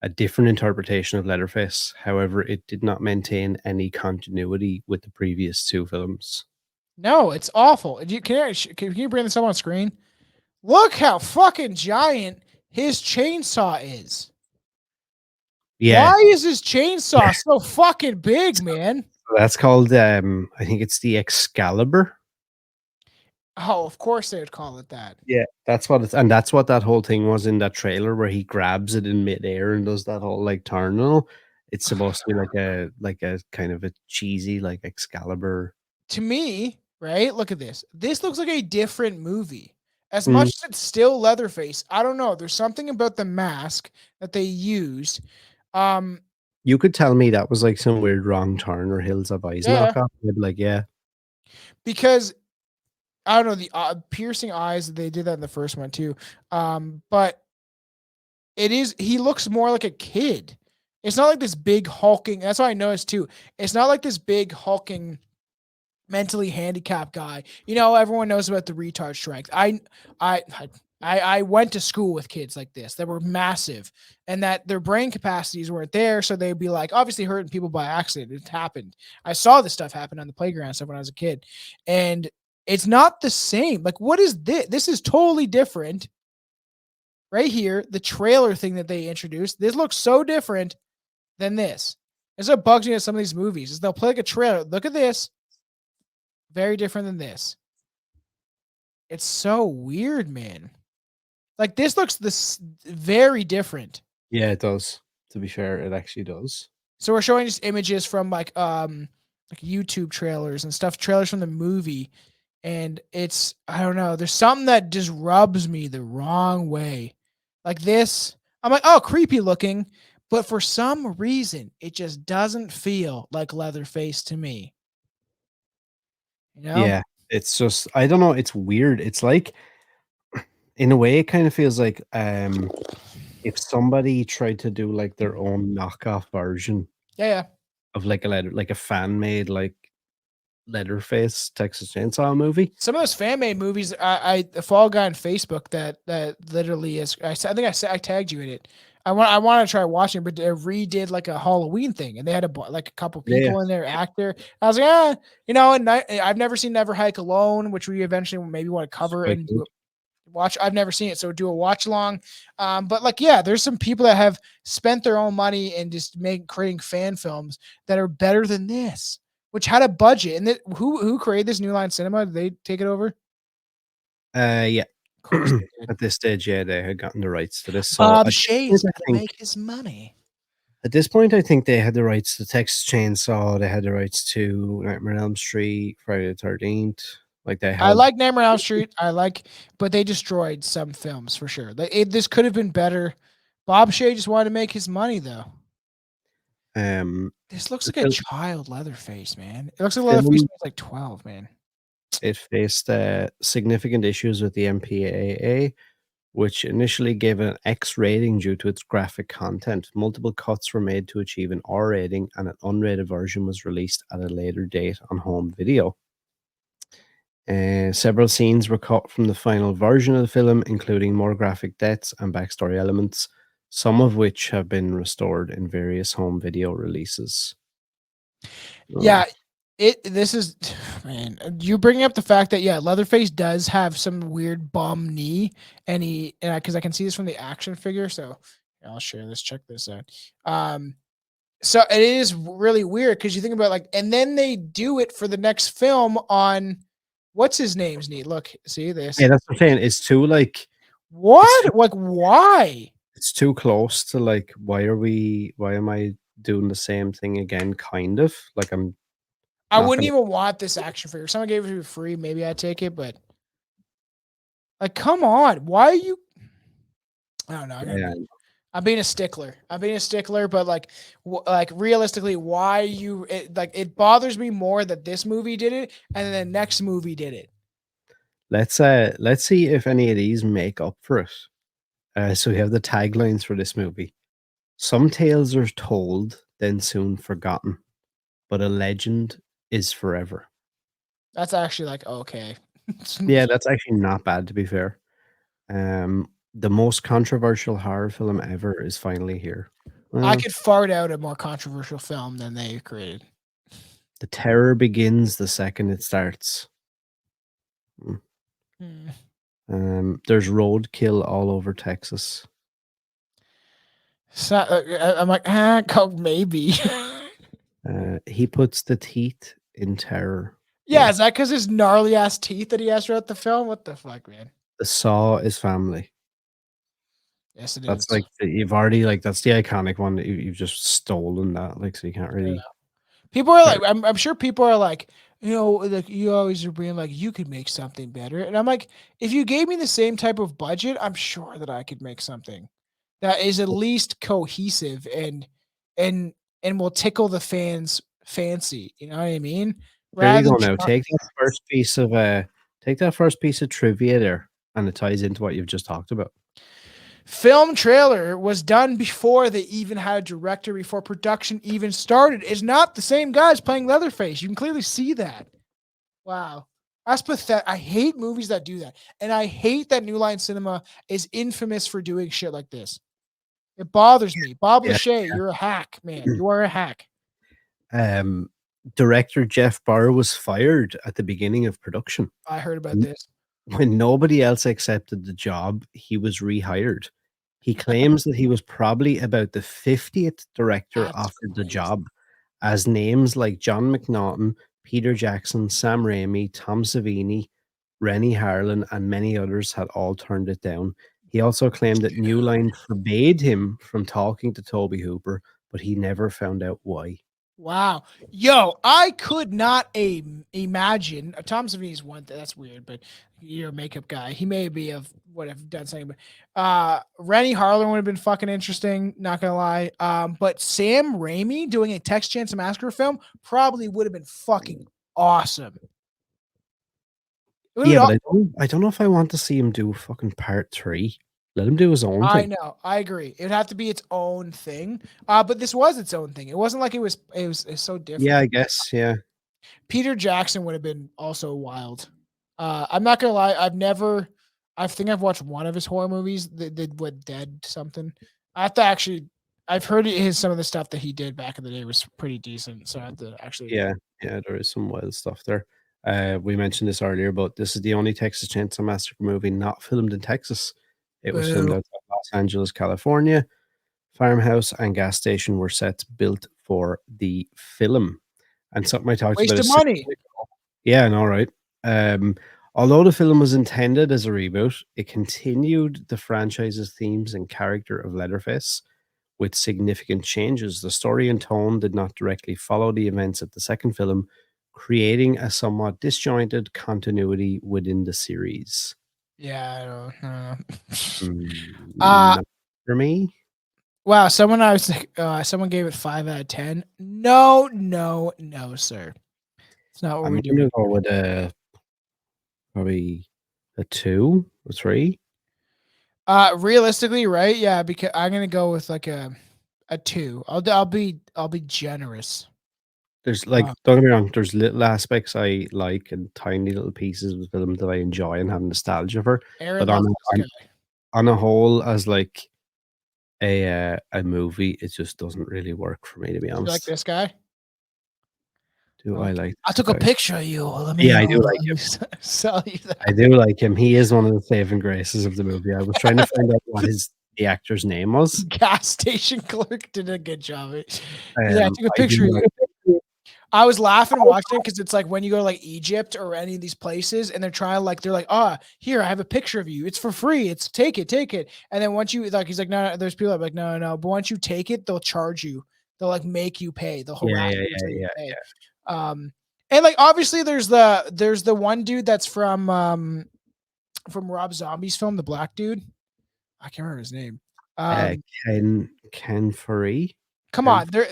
a different interpretation of Leatherface. However, it did not maintain any continuity with the previous two films. No, it's awful. Can you bring this up on screen? Look how fucking giant his chainsaw is. Yeah. Why is his chainsaw so fucking big, man? That's called I think it's the Excalibur. Oh, of course they would call it that. Yeah, that's what it's, and that's what that whole thing was in that trailer where he grabs it in midair and does that whole like turn. It's supposed to be like a kind of a cheesy like Excalibur. To me, right? Look at this. This looks like a different movie. As much as it's still Leatherface, I don't know. There's something about the mask that they used. You could tell me that was like some weird Wrong Turn or Hills of Eyes knockoff. I'd be like, yeah, because I don't know the piercing eyes. They did that in the first one too. But he looks more like a kid. It's not like this big hulking. That's what I noticed too. It's not like this big hulking mentally handicapped guy. You know, everyone knows about the retard strength. I went to school with kids like this that were massive and that their brain capacities weren't there. So they'd be like, obviously hurting people by accident. It happened. I saw this stuff happen on the playground and stuff when I was a kid. And it's not the same. Like, what is this? This is totally different. Right here, the trailer thing that they introduced, this looks so different than this. This is what bugs me at some of these movies is they'll play like a trailer. Look at this. Very different than this. It's so weird, man. Like this looks very different. Yeah, it does. To be fair, it actually does. So we're showing just images from like YouTube trailers and stuff, trailers from the movie, and it's I don't know. There's something that just rubs me the wrong way. Like this, I'm like, oh, creepy looking, but for some reason, it just doesn't feel like Leatherface to me. You know? Yeah, it's just I don't know. It's weird. It's like, in a way, it kind of feels like if somebody tried to do like their own knockoff version Yeah. of like a fan made like Leatherface Texas Chainsaw movie. Some of those fan made movies, I follow a guy on Facebook that literally is. I think I tagged you in it. I want to try watching, but they redid like a Halloween thing, and they had like a couple people in there, actor. I was like, and I've never seen Never Hike Alone, which we eventually maybe want to cover and watch. I've never seen it, so do a watch along. But like, yeah, there's some people that have spent their own money and just creating fan films that are better than this, which had a budget. And who created this New Line Cinema? Did they take it over? Yeah. At this stage, yeah, they had gotten the rights to this. So Bob Shaye's got to make his money. At this point, I think they had the rights to Texas Chainsaw. They had the rights to Nightmare on Elm Street, Friday the 13th. Like they had. I like Nightmare on Elm Street. But they destroyed some films for sure. This could have been better. Bob Shaye just wanted to make his money though. This looks like a child Leatherface, man. It looks like Leatherface was like 12, man. It faced significant issues with the MPAA, which initially gave an X rating due to its graphic content. Multiple cuts were made to achieve an R rating, and an unrated version was released at a later date on home video. Several scenes were cut from the final version of the film, including more graphic deaths and backstory elements, some of which have been restored in various home video releases. Yeah, this is, man, you bringing up the fact that, yeah, Leatherface does have some weird bum knee, and because I can see this from the action figure, so I'll share this, check this out. So it is really weird because you think about like, and then they do it for the next film on, what's his name's knee? Look, see this? Yeah, that's what I'm saying. It's too like, what? Like, why? It's too close to like, why am I doing the same thing again? Kind of like I wouldn't even want this action figure. If someone gave it to me free, maybe I'd take it, but like, come on. Why are you? I don't know. I'm being a stickler. But like realistically, why you it bothers me more that this movie did it and then the next movie did it. Let's see if any of these make up for it. So we have the taglines for this movie. Some tales are told, then soon forgotten, but a legend is forever. That's actually like, okay. Yeah, that's actually not bad, to be fair. The most controversial horror film ever is finally here. I could fart out a more controversial film than they created. The terror begins the second it starts. There's roadkill all over Texas. So, I'm like, maybe. He puts the teeth in terror. Yeah, is that because his gnarly ass teeth that he has throughout the film? What the fuck, man? The Saw is family. Yes, it that's is. Like you've already that's the iconic one that you've just stolen that, like, so you can't really. Yeah. People are like, I'm sure people are like, like you always are being like, you could make something better, and I'm like, if you gave me the same type of budget, I'm sure that I could make something that is at least cohesive and will tickle the fans' fancy. You know what I mean? There you go. Now take that first piece of trivia there, and it ties into what you've just talked about. Film trailer was done before they even had a director, before production even started. It's not the same guys playing Leatherface. You can clearly see that. Wow. That's pathetic. I hate movies that do that. And I hate that New Line Cinema is infamous for doing shit like this. It bothers me. Bob Lachey, you're a hack, man. You are a hack. Director Jeff Barr was fired at the beginning of production. I heard about this. When nobody else accepted the job, he was rehired. He claims that he was probably about the 50th director offered the job, as names like John McNaughton, Peter Jackson, Sam Raimi, Tom Savini, Rennie Harlan, and many others had all turned it down. He also claimed that New Line forbade him from talking to Tobe Hooper, but he never found out why. Wow. Yo, I could not imagine. Tom Savini's one thing. That's weird, but you're a makeup guy. He may would have done something, but Rennie Harlan would have been fucking interesting, not gonna lie. But Sam Raimi doing a Texas Chainsaw Massacre film probably would have been fucking awesome. Yeah, but I don't know if I want to see him do fucking part 3. Let him do his own thing. I know. I agree. It would have to be its own thing. But this was its own thing. It wasn't like it was so different. Yeah, I guess. Yeah. Peter Jackson would have been also wild. I'm not gonna lie. I think I've watched one of his horror movies. What Dead something. I've heard some of the stuff that he did back in the day was pretty decent. So I have to actually. Yeah, there is some wild stuff there. We mentioned this earlier, but this is the only Texas Chainsaw Massacre movie not filmed in Texas. It was filmed outside Los Angeles, California. Farmhouse and gas station were sets built for the film. And something I talked about. Waste of money. Yeah, no, right. Although the film was intended as a reboot, it continued the franchise's themes and character of Leatherface with significant changes. The story and tone did not directly follow the events of the second film, creating a somewhat disjointed continuity within the series. Yeah, I don't know. Not for me. Wow, someone gave it 5 out of 10. No, sir. It's not what we're doing. I'm gonna go with probably a 2 or 3. Realistically, right? Yeah, because I'm gonna go with like a 2. I'll be generous. There's don't get me wrong, there's little aspects I like and tiny little pieces of the film that I enjoy and have nostalgia for. Aaron But on a whole, as like a movie, it just doesn't really work for me, to be honest. You like this guy? I like? I took a picture of you. I do like him. Sell you that. I do like him. He is one of the saving graces of the movie. I was trying to find out what the actor's name was. Gas station clerk did a good job. I took a picture of you. I was laughing watching it because it's like when you go to like Egypt or any of these places and they're like, here, I have a picture of you. It's for free. It's take it. And then once you he's like, no, there's people that are like, no. But once you take it, they'll charge you. They'll like make you pay. They'll harass you. Yeah. And like obviously there's the one dude that's from Rob Zombie's film, the black dude. I can't remember his name. Ken Furry. Come on, there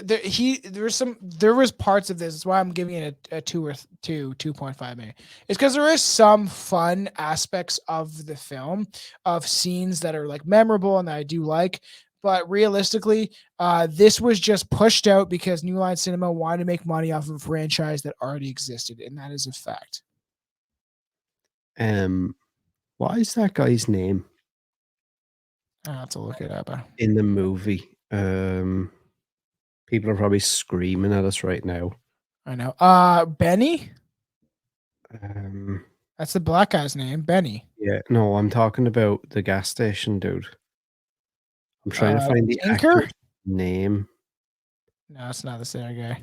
was parts of this. That's why I'm giving it a 2.5 maybe. It's because there is some fun aspects of the film, of scenes that are like memorable and that I do like. But realistically, this was just pushed out because New Line Cinema wanted to make money off of a franchise that already existed, and that is a fact. What is that guy's name? I have to look it up. In the movie. People are probably screaming at us right now. I know. Benny? That's the black guy's name, Benny. Yeah, no, I'm talking about the gas station dude. I'm trying to find the actor's name. No, it's not the same guy.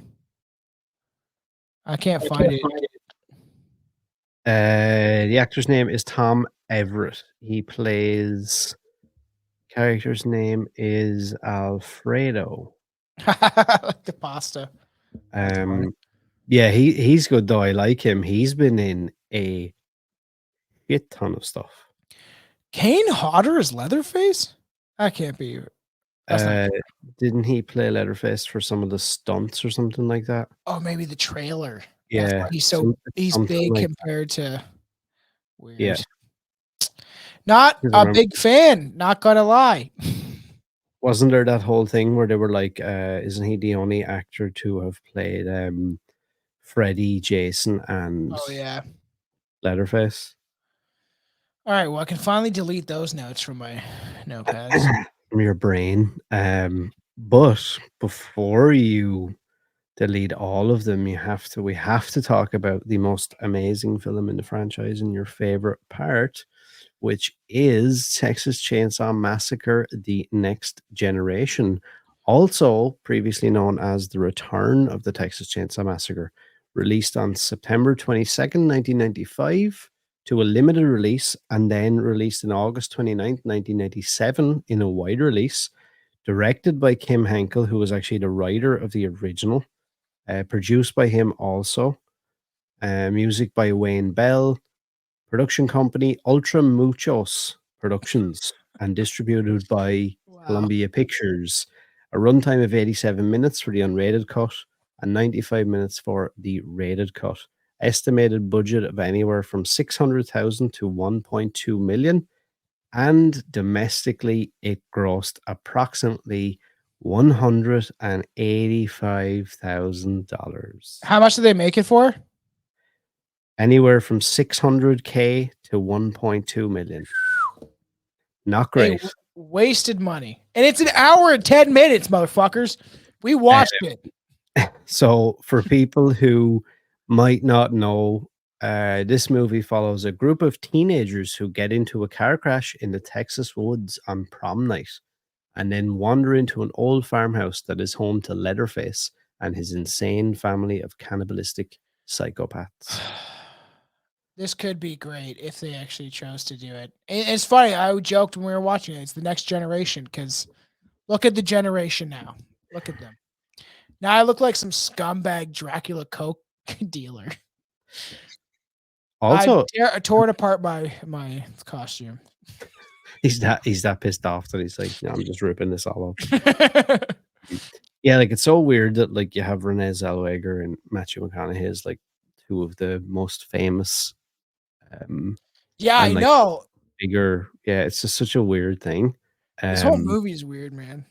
I can't find it. The actor's name is Tom Everett. He plays... Character's name is Alfredo. Like the pasta. Yeah, he's good though. I like him. He's been in a shit ton of stuff. Kane Hodder is Leatherface? That can't be. Didn't he play Leatherface for some of the stunts or something like that? Oh, maybe the trailer. Yeah, he's big like compared to. Weird. Yeah. Not a big fan. Not gonna lie. Wasn't there that whole thing where they were like, isn't he the only actor to have played Freddy, Jason, and Leatherface? All right, well, I can finally delete those notes from my notepads. From your brain. But before you delete all of them, we have to talk about the most amazing film in the franchise and your favorite part, which is Texas Chainsaw Massacre: The Next Generation, also previously known as The Return of the Texas Chainsaw Massacre, released on September 22nd, 1995, to a limited release and then released on August 29th, 1997 in a wide release, directed by Kim Henkel, who was actually the writer of the original, produced by him also, music by Wayne Bell, production company Ultra Muchos Productions, and distributed by Columbia Pictures. A runtime of 87 minutes for the unrated cut and 95 minutes for the rated cut. Estimated budget of anywhere from 600,000 to 1.2 million, and domestically it grossed approximately $185,000. How much did they make it for? Anywhere from 600K to 1.2 million. Not great. They wasted money. And it's an hour and 10 minutes, motherfuckers. We watched it. So for people who might not know, this movie follows a group of teenagers who get into a car crash in the Texas woods on prom night and then wander into an old farmhouse that is home to Leatherface and his insane family of cannibalistic psychopaths. This could be great if they actually chose to do it. It's funny. I joked when we were watching it. It's the next generation, because look at the generation now. Look at them. Now I look like some scumbag Dracula Coke dealer. Also, I tore it apart by my costume. He's that pissed off that he's like, no, I'm just ripping this all up. Yeah, like it's so weird that like you have Renee Zellweger and Matthew McConaughey as like two of the most famous. Yeah, I like, know. Bigger, yeah, it's just such a weird thing. This whole movie is weird, man.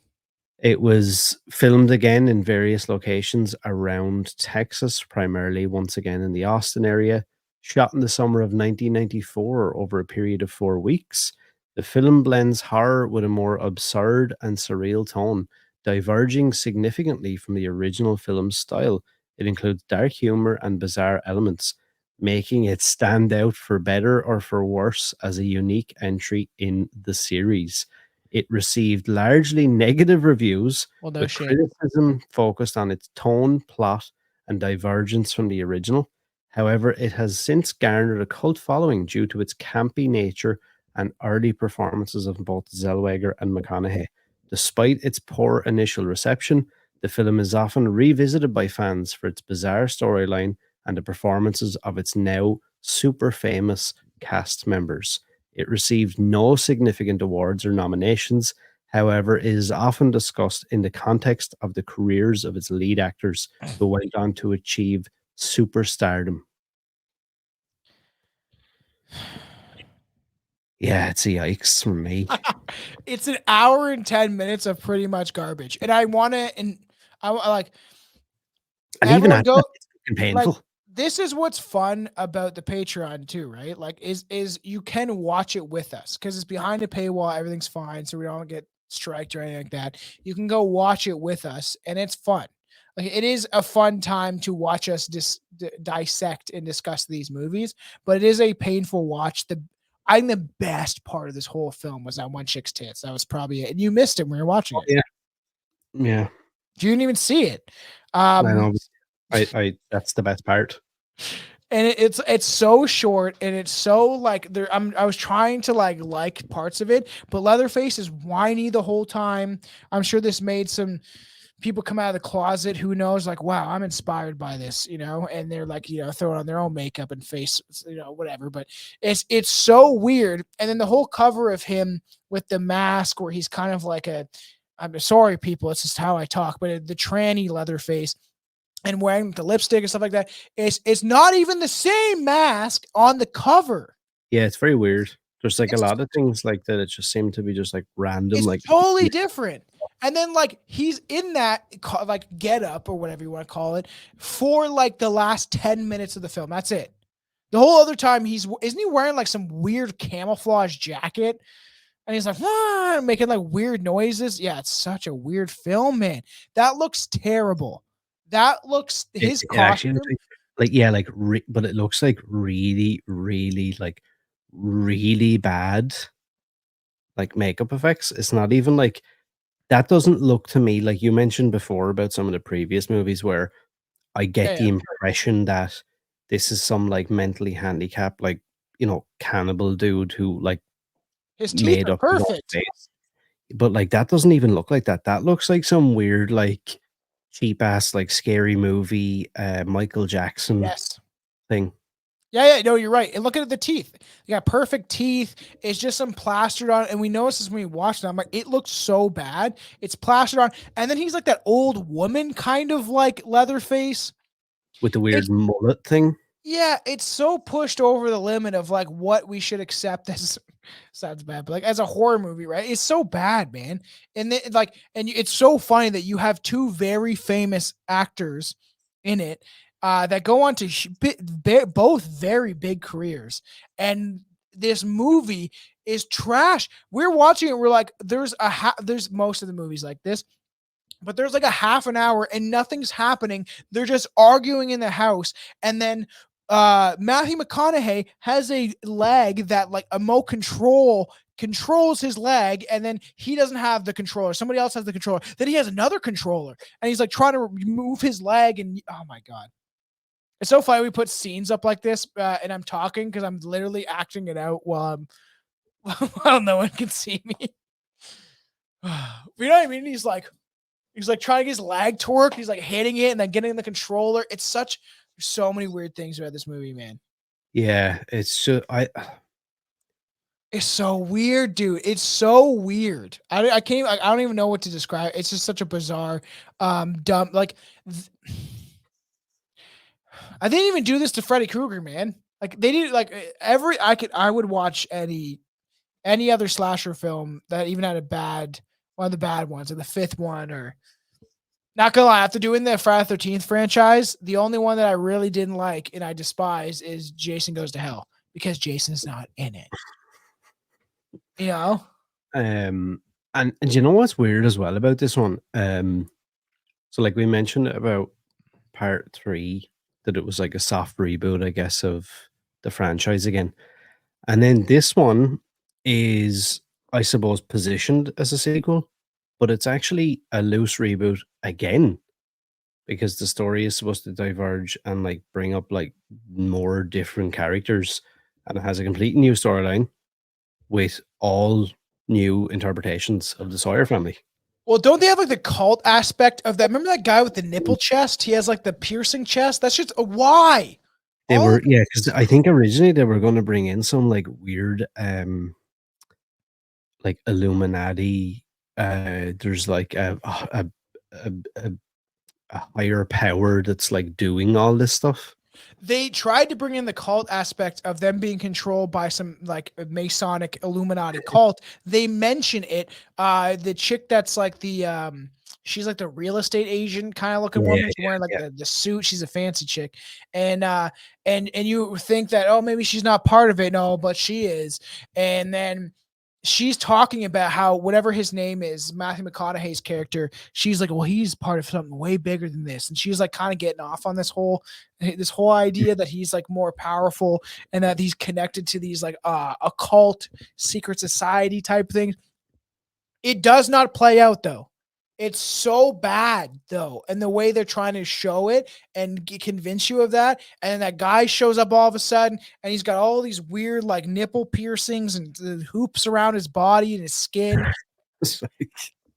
It was filmed again in various locations around Texas, primarily once again in the Austin area. Shot in the summer of 1994 over a period of 4 weeks. The film blends horror with a more absurd and surreal tone, diverging significantly from the original film's style. It includes dark humor and bizarre elements, making it stand out for better or for worse as a unique entry in the series. It received largely negative reviews, but criticism focused on its tone, plot, and divergence from the original. However, it has since garnered a cult following due to its campy nature and early performances of both Zellweger and McConaughey. Despite its poor initial reception, the film is often revisited by fans for its bizarre storyline and the performances of its now super famous cast members. It received no significant awards or nominations. However, it is often discussed in the context of the careers of its lead actors who went on to achieve superstardom. Yeah, it's a yikes for me. It's an hour and 10 minutes of pretty much garbage. And I want to, and I like, and even it's fucking painful. Like, this is what's fun about the Patreon too, right? Like is you can watch it with us because it's behind a paywall. Everything's fine. So we don't get striked or anything like that. You can go watch it with us and it's fun. Like it is a fun time to watch us dissect and discuss these movies, but it is a painful watch. I think the best part of this whole film was that one chick's tits. That was probably it. And you missed it when you were watching it. Yeah. You didn't even see it. I know. I that's the best part. And it's so short and it's so like there. I was trying to like parts of it, but Leatherface is whiny the whole time. I'm sure this made some people come out of the closet. Who knows? Like, wow, I'm inspired by this, and they're like, throwing on their own makeup and face, whatever. But it's so weird. And then the whole cover of him with the mask, where he's kind of like I'm sorry, people, it's just how I talk, but the tranny Leatherface. And wearing the lipstick and stuff like that. It's not even the same mask on the cover. Yeah, it's very weird. There's a lot of things like that. It just seemed to be just like random, it's like totally different. And then he's in that get up or whatever you want to call it for the last 10 minutes of the film. That's it. The whole other time isn't he wearing some weird camouflage jacket? And he's like, making weird noises. Yeah, it's such a weird film, man. That looks terrible. That looks his costume. But it looks like really, really, really bad, makeup effects. It's not even that doesn't look to me like you mentioned before about some of the previous movies where I get the impression that this is some mentally handicapped, cannibal dude who like His teeth made are up his own perfect. face. But like that doesn't even look like that. That looks like some weird, like cheap ass, like scary movie, Michael Jackson Yes. thing. Yeah, no, you're right. And look at the teeth. You got perfect teeth. It's just some plastered on, and we noticed this when we watched it. I'm like, it looks so bad. It's plastered on, and then he's like that old woman, kind of like Leatherface, with the weird mullet thing. Yeah, it's so pushed over the limit of like what we should accept as sounds bad, but like as a horror movie, right? It's so bad, man. And then it's so funny that you have two very famous actors in it that go on to both very big careers, and this movie is trash. We're watching it, we're like, there's most of the movies like this, but there's like a half an hour and nothing's happening. They're just arguing in the house, and then Matthew McConaughey has a leg that like a remote controls his leg, and then he doesn't have the controller. Somebody else has the controller. Then he has another controller, and he's like trying to move his leg, and oh my god. It's so funny we put scenes up like this, and I'm talking because I'm literally acting it out while no one can see me. You know what I mean? He's like trying to get his leg to work. He's like hitting it and then getting the controller. There's so many weird things about this movie, man. Yeah, it's so weird, dude. It's so weird. I don't even know what to describe. It's just such a bizarre, dumb. Like, I didn't even do this to Freddy Krueger, man. Like they did. Like I would watch any other slasher film that even had one of the bad ones, or the fifth one, or. Not gonna lie, after doing the Friday the 13th franchise, the only one that I really didn't like and I despise is Jason Goes to Hell, because Jason's not in it. You know? And you know what's weird as well about this one? So like we mentioned about part 3, that it was like a soft reboot, I guess, of the franchise again. And then this one is, I suppose, positioned as a sequel, but it's actually a loose reboot again, because the story is supposed to diverge and like bring up like more different characters, and it has a complete new storyline with all new interpretations of the Sawyer family. Well, don't they have like the cult aspect of that? Remember that guy with the nipple chest? He has like the piercing chest. That's just why. They were, yeah, because I think originally they were going to bring in some like weird like Illuminati. There's like a higher power that's like doing all this stuff. They tried to bring in the cult aspect of them being controlled by some like Masonic Illuminati cult. They mention it. The chick that's like she's like the real estate agent kind of looking woman. She's wearing like the suit. She's a fancy chick. And you think that, oh, maybe she's not part of it. No, but she is. And then she's talking about how whatever his name is, Matthew McConaughey's character, she's like, well, he's part of something way bigger than this. And she's like kind of getting off on this whole idea that he's like more powerful and that he's connected to these like occult secret society type things. It does not play out though. It's so bad though. And the way they're trying to show it and convince you of that. And that guy shows up all of a sudden and he's got all these weird like nipple piercings and hoops around his body and his skin.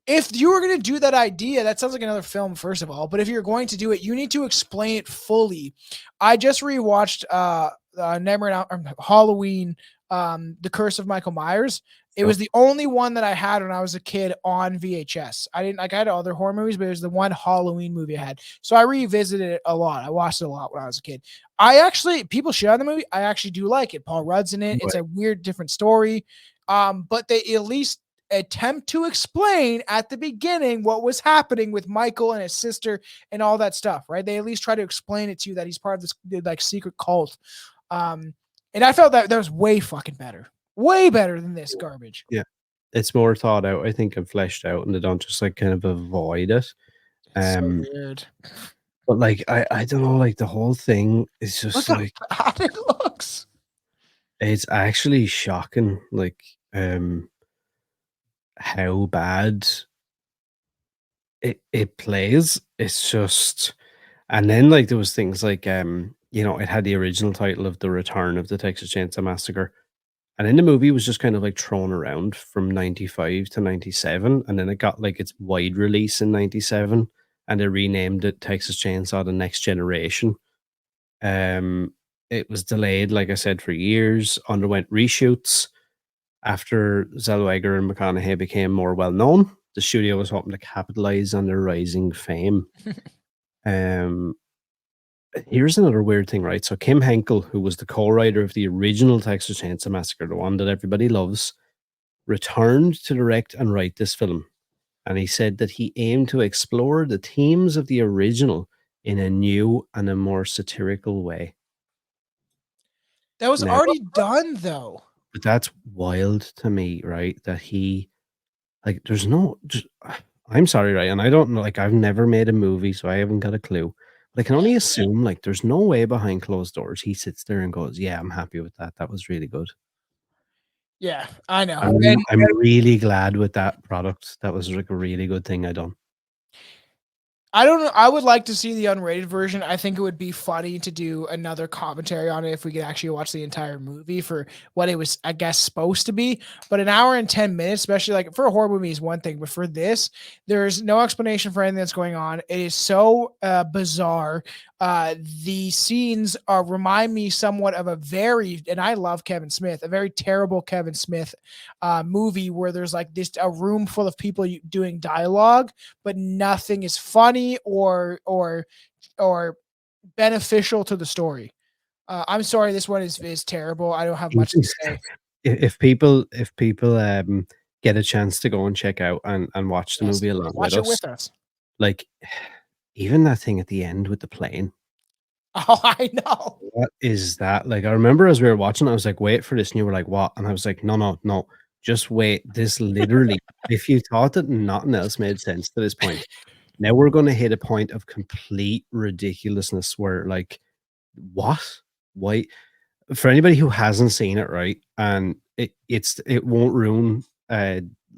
If you were going to do that idea, that sounds like another film, first of all, but if you're going to do it, you need to explain it fully. I just rewatched Halloween, The Curse of Michael Myers. It was the only one that I had when I was a kid on VHS. I had other horror movies, but it was the one Halloween movie I had. So I revisited it a lot. I watched it a lot when I was a kid. People shit on the movie. I actually do like it. Paul Rudd's in it. It's a weird, different story. But they at least attempt to explain at the beginning what was happening with Michael and his sister and all that stuff, right? They at least try to explain it to you that he's part of this like secret cult. And I felt that was way fucking better. Way better than this garbage. Yeah. It's more thought out, I think, and fleshed out, and they don't just like kind of avoid it. It's so weird. But like I don't know, like the whole thing is just look how bad it looks. It's actually shocking, like how bad it plays. It's just, and then like there was things like you know, it had the original title of The Return of the Texas Chainsaw Massacre. And in the movie, it was just kind of like thrown around from 95 to 97. And then it got like its wide release in 97. And they renamed it Texas Chainsaw The Next Generation. It was delayed, like I said, for years, underwent reshoots. After Zellweger and McConaughey became more well known, the studio was hoping to capitalize on their rising fame. Here's another weird thing, right? So Kim Henkel, who was the co-writer of the original Texas Chainsaw Massacre, the one that everybody loves, returned to direct and write this film. And he said that he aimed to explore the themes of the original in a new and a more satirical way. That was Now, already done, though. but that's wild to me, right? That he, like, there's no, I'm sorry, right? And I don't know, like, I've never made a movie, so I haven't got a clue. But I can only assume, like, there's no way behind closed doors he sits there and goes, yeah, I'm happy with that. That was really good. Yeah, I know. I'm really glad with that product. That was like a really good thing I done. I don't know. I would like to see the unrated version. I think it would be funny to do another commentary on it if we could actually watch the entire movie for what it was, I guess, supposed to be. But an hour and 10 minutes, especially like for a horror movie, is one thing. But for this, there's no explanation for anything that's going on. It is so bizarre. The scenes remind me somewhat of a very, and I love Kevin Smith, a very terrible Kevin Smith movie where there's like this a room full of people doing dialogue, but nothing is funny or beneficial to the story. I'm sorry, this one is terrible. I don't have much to say. If people get a chance to go and check out and watch the movie along with us, like even that thing at the end with the plane. Oh, I know. What is that? Like, I remember as we were watching, I was like, wait for this. And you were like, what? And I was like, no, just wait. This literally, if you thought that nothing else made sense to this point, now we're going to hit a point of complete ridiculousness where, like, what? Why? For anybody who hasn't seen it, right? And it won't ruin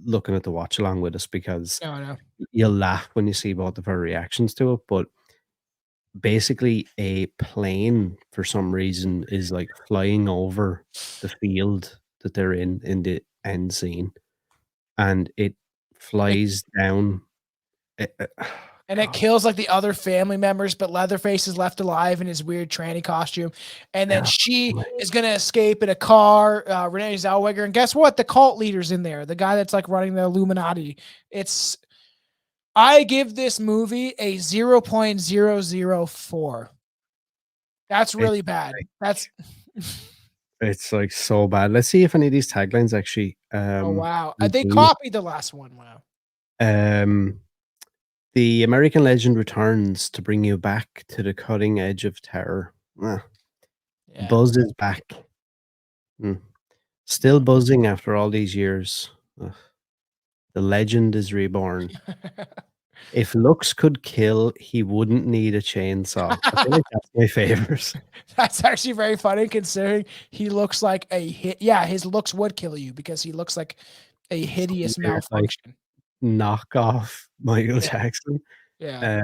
looking at the watch along with us because you'll laugh when you see both of our reactions to it. But basically, a plane for some reason is like flying over the field that they're in the end scene, and it flies down. And it kills like the other family members, but Leatherface is left alive in his weird tranny costume. And then she is going to escape in a car, Renee Zellweger. And guess what? The cult leader's in there. The guy that's like running the Illuminati. I give this movie a 0.004. That's really bad. It's like so bad. Let's see if any of these taglines actually. Oh, wow. They copied the last one. Wow. The American legend returns to bring you back to the cutting edge of terror. Buzz is back. Still buzzing after all these years. The legend is reborn. If looks could kill, he wouldn't need a chainsaw. I feel like that's my favorite. That's actually very funny considering he looks like a hit. Yeah, his looks would kill you because he looks like a hideous malfunction. Knock off Michael Jackson. Yeah.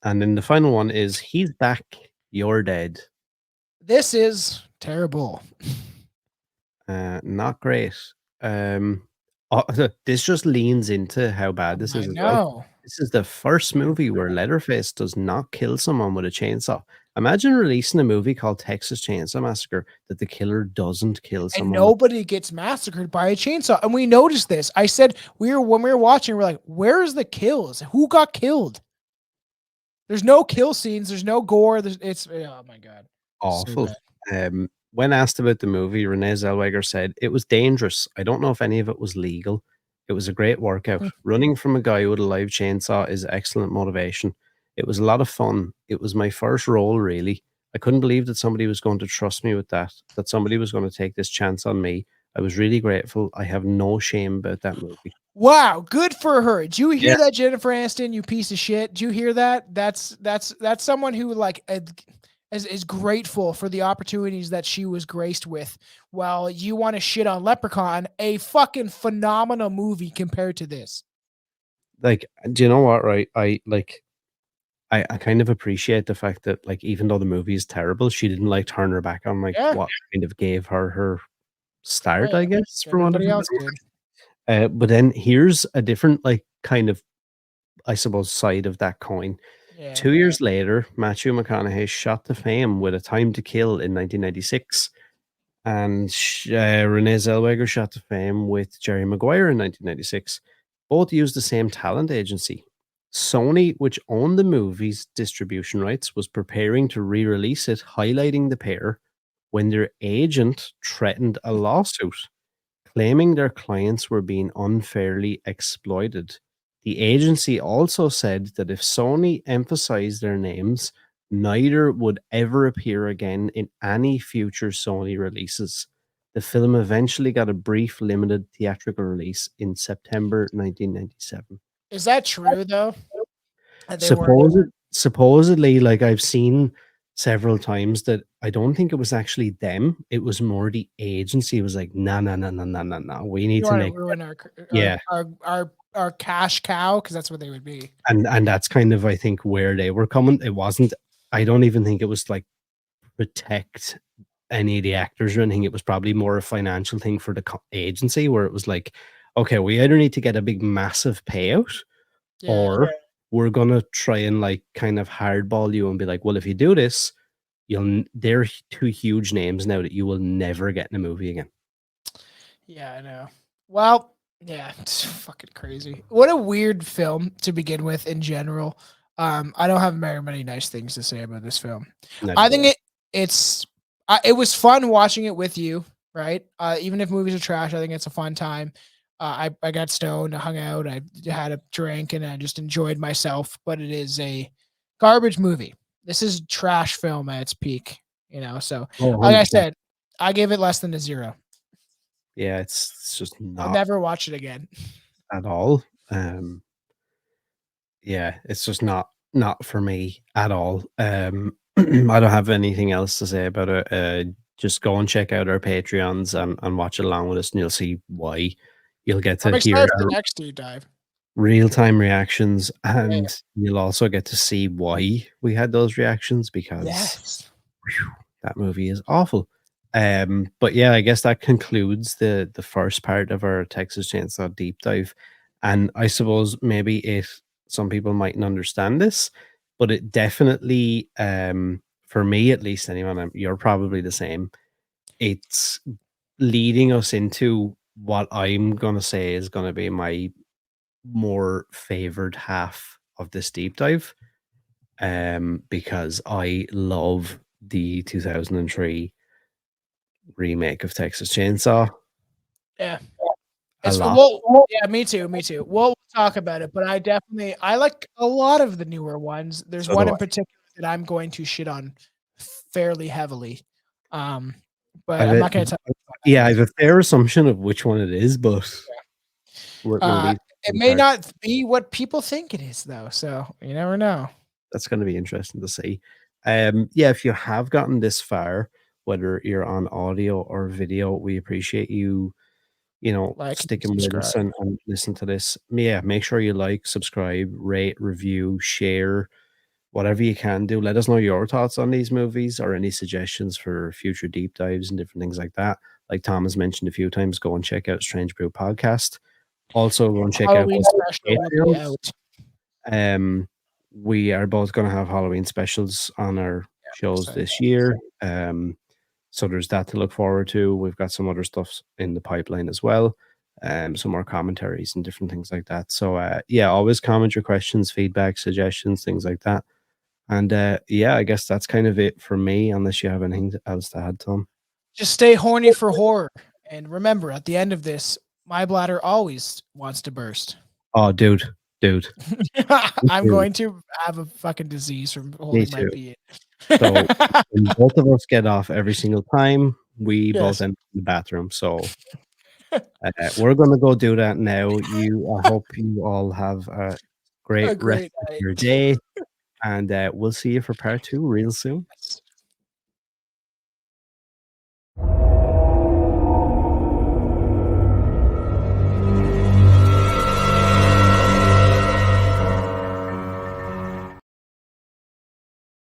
And then the final one is he's back, you're dead. This is terrible. Not great. This just leans into how bad this is. No. This is the first movie where Leatherface does not kill someone with a chainsaw. Imagine releasing a movie called Texas Chainsaw Massacre that the killer doesn't kill someone. And nobody gets massacred by a chainsaw. And we noticed this. I said when we were watching, we're like, where's the kills? Who got killed? There's no kill scenes. There's no gore. It's oh my God. Awful. So when asked about the movie, Renee Zellweger said, it was dangerous. I don't know if any of it was legal. It was a great workout. Running from a guy with a live chainsaw is excellent motivation. It was a lot of fun. It was my first role, really. I couldn't believe that somebody was going to trust me with that somebody was going to take this chance on me. I was really grateful. I have no shame about that movie. Wow, good for her. Did you hear that, Jennifer Aniston, you piece of shit? Did you hear that? That's someone who like is grateful for the opportunities that she was graced with. While you want to shit on Leprechaun, a fucking phenomenal movie compared to this. Like, do you know what? Right, I kind of appreciate the fact that, like, even though the movie is terrible, she didn't like turn her back on like what kind of gave her start, I guess, from what everybody else did. but then here's a different, like, kind of, I suppose, side of that coin. Yeah. 2 years later, Matthew McConaughey shot to fame with A Time to Kill in 1996, and Renee Zellweger shot to fame with Jerry Maguire in 1996. Both used the same talent agency. Sony, which owned the movie's distribution rights, was preparing to re-release it, highlighting the pair, when their agent threatened a lawsuit, claiming their clients were being unfairly exploited. The agency also said that if Sony emphasized their names, neither would ever appear again in any future Sony releases. The film eventually got a brief limited theatrical release in September 1997. Is that true though? Supposedly, like, I've seen several times that I don't think it was actually them. It was more the agency. It was like, no. We need to make ruin our cash cow, because that's what they would be. And that's kind of, I think, where they were coming. It wasn't. I don't even think it was like protect any of the actors or anything. It was probably more a financial thing for the agency, where it was like, okay, we either need to get a big massive payout, or we're gonna try and, like, kind of hardball you and be like, well, if you do this, they're two huge names now that you will never get in a movie again. Yeah, I know. Well, yeah, it's fucking crazy. What a weird film to begin with in general. I don't have very many nice things to say about this film. I think it was fun watching it with you, right? Even if movies are trash, I think it's a fun time. I got stoned, I hung out, I had a drink, and I just enjoyed myself. But it is a garbage movie. This is trash film at its peak, So, like I said, I gave it less than a 0. Yeah, it's just not. I'll never watch it again at all. Yeah, it's just not for me at all. I don't have anything else to say about it. Just go and check out our Patreons and watch along with us, and you'll see why. You'll get to hear the next deep dive, real-time reactions, and you'll also get to see why we had those reactions, because that movie is awful. But yeah, I guess that concludes the first part of our Texas Chainsaw deep dive. And I suppose maybe some people mightn't understand this, but it definitely, for me at least, anyone, you're probably the same. It's leading us into what I'm gonna say is gonna be my more favored half of this deep dive, because I love the 2003 remake of Texas Chainsaw. Yeah. Yeah, me too. We'll talk about it, but I like a lot of the newer ones. There's one in particular that I'm going to shit on fairly heavily. But I'm not going to tell you. Yeah, I have a fair assumption of which one it is, but it may not be what people think it is, though. So you never know. That's going to be interesting to see. Yeah, if you have gotten this far, whether you're on audio or video, we appreciate you, sticking with us and listen to this. Yeah, make sure you like, subscribe, rate, review, share, whatever you can do. Let us know your thoughts on these movies or any suggestions for future deep dives and different things like that. Like Tom has mentioned a few times, go and check out Strange Brew Podcast. Also, go and check out Patreon. We are both going to have Halloween specials on our shows this year. So there's that to look forward to. We've got some other stuff in the pipeline as well. Some more commentaries and different things like that. So yeah, always comment your questions, feedback, suggestions, things like that. And yeah, I guess that's kind of it for me, unless you have anything else to add, Tom. Just stay horny for horror. And remember, at the end of this, my bladder always wants to burst. Oh, dude. I'm going to have a fucking disease from holding my pee. So when both of us get off every single time, we both end in the bathroom. So we're going to go do that now. I hope you all have a great rest of your day. And we'll see you for part 2 real soon.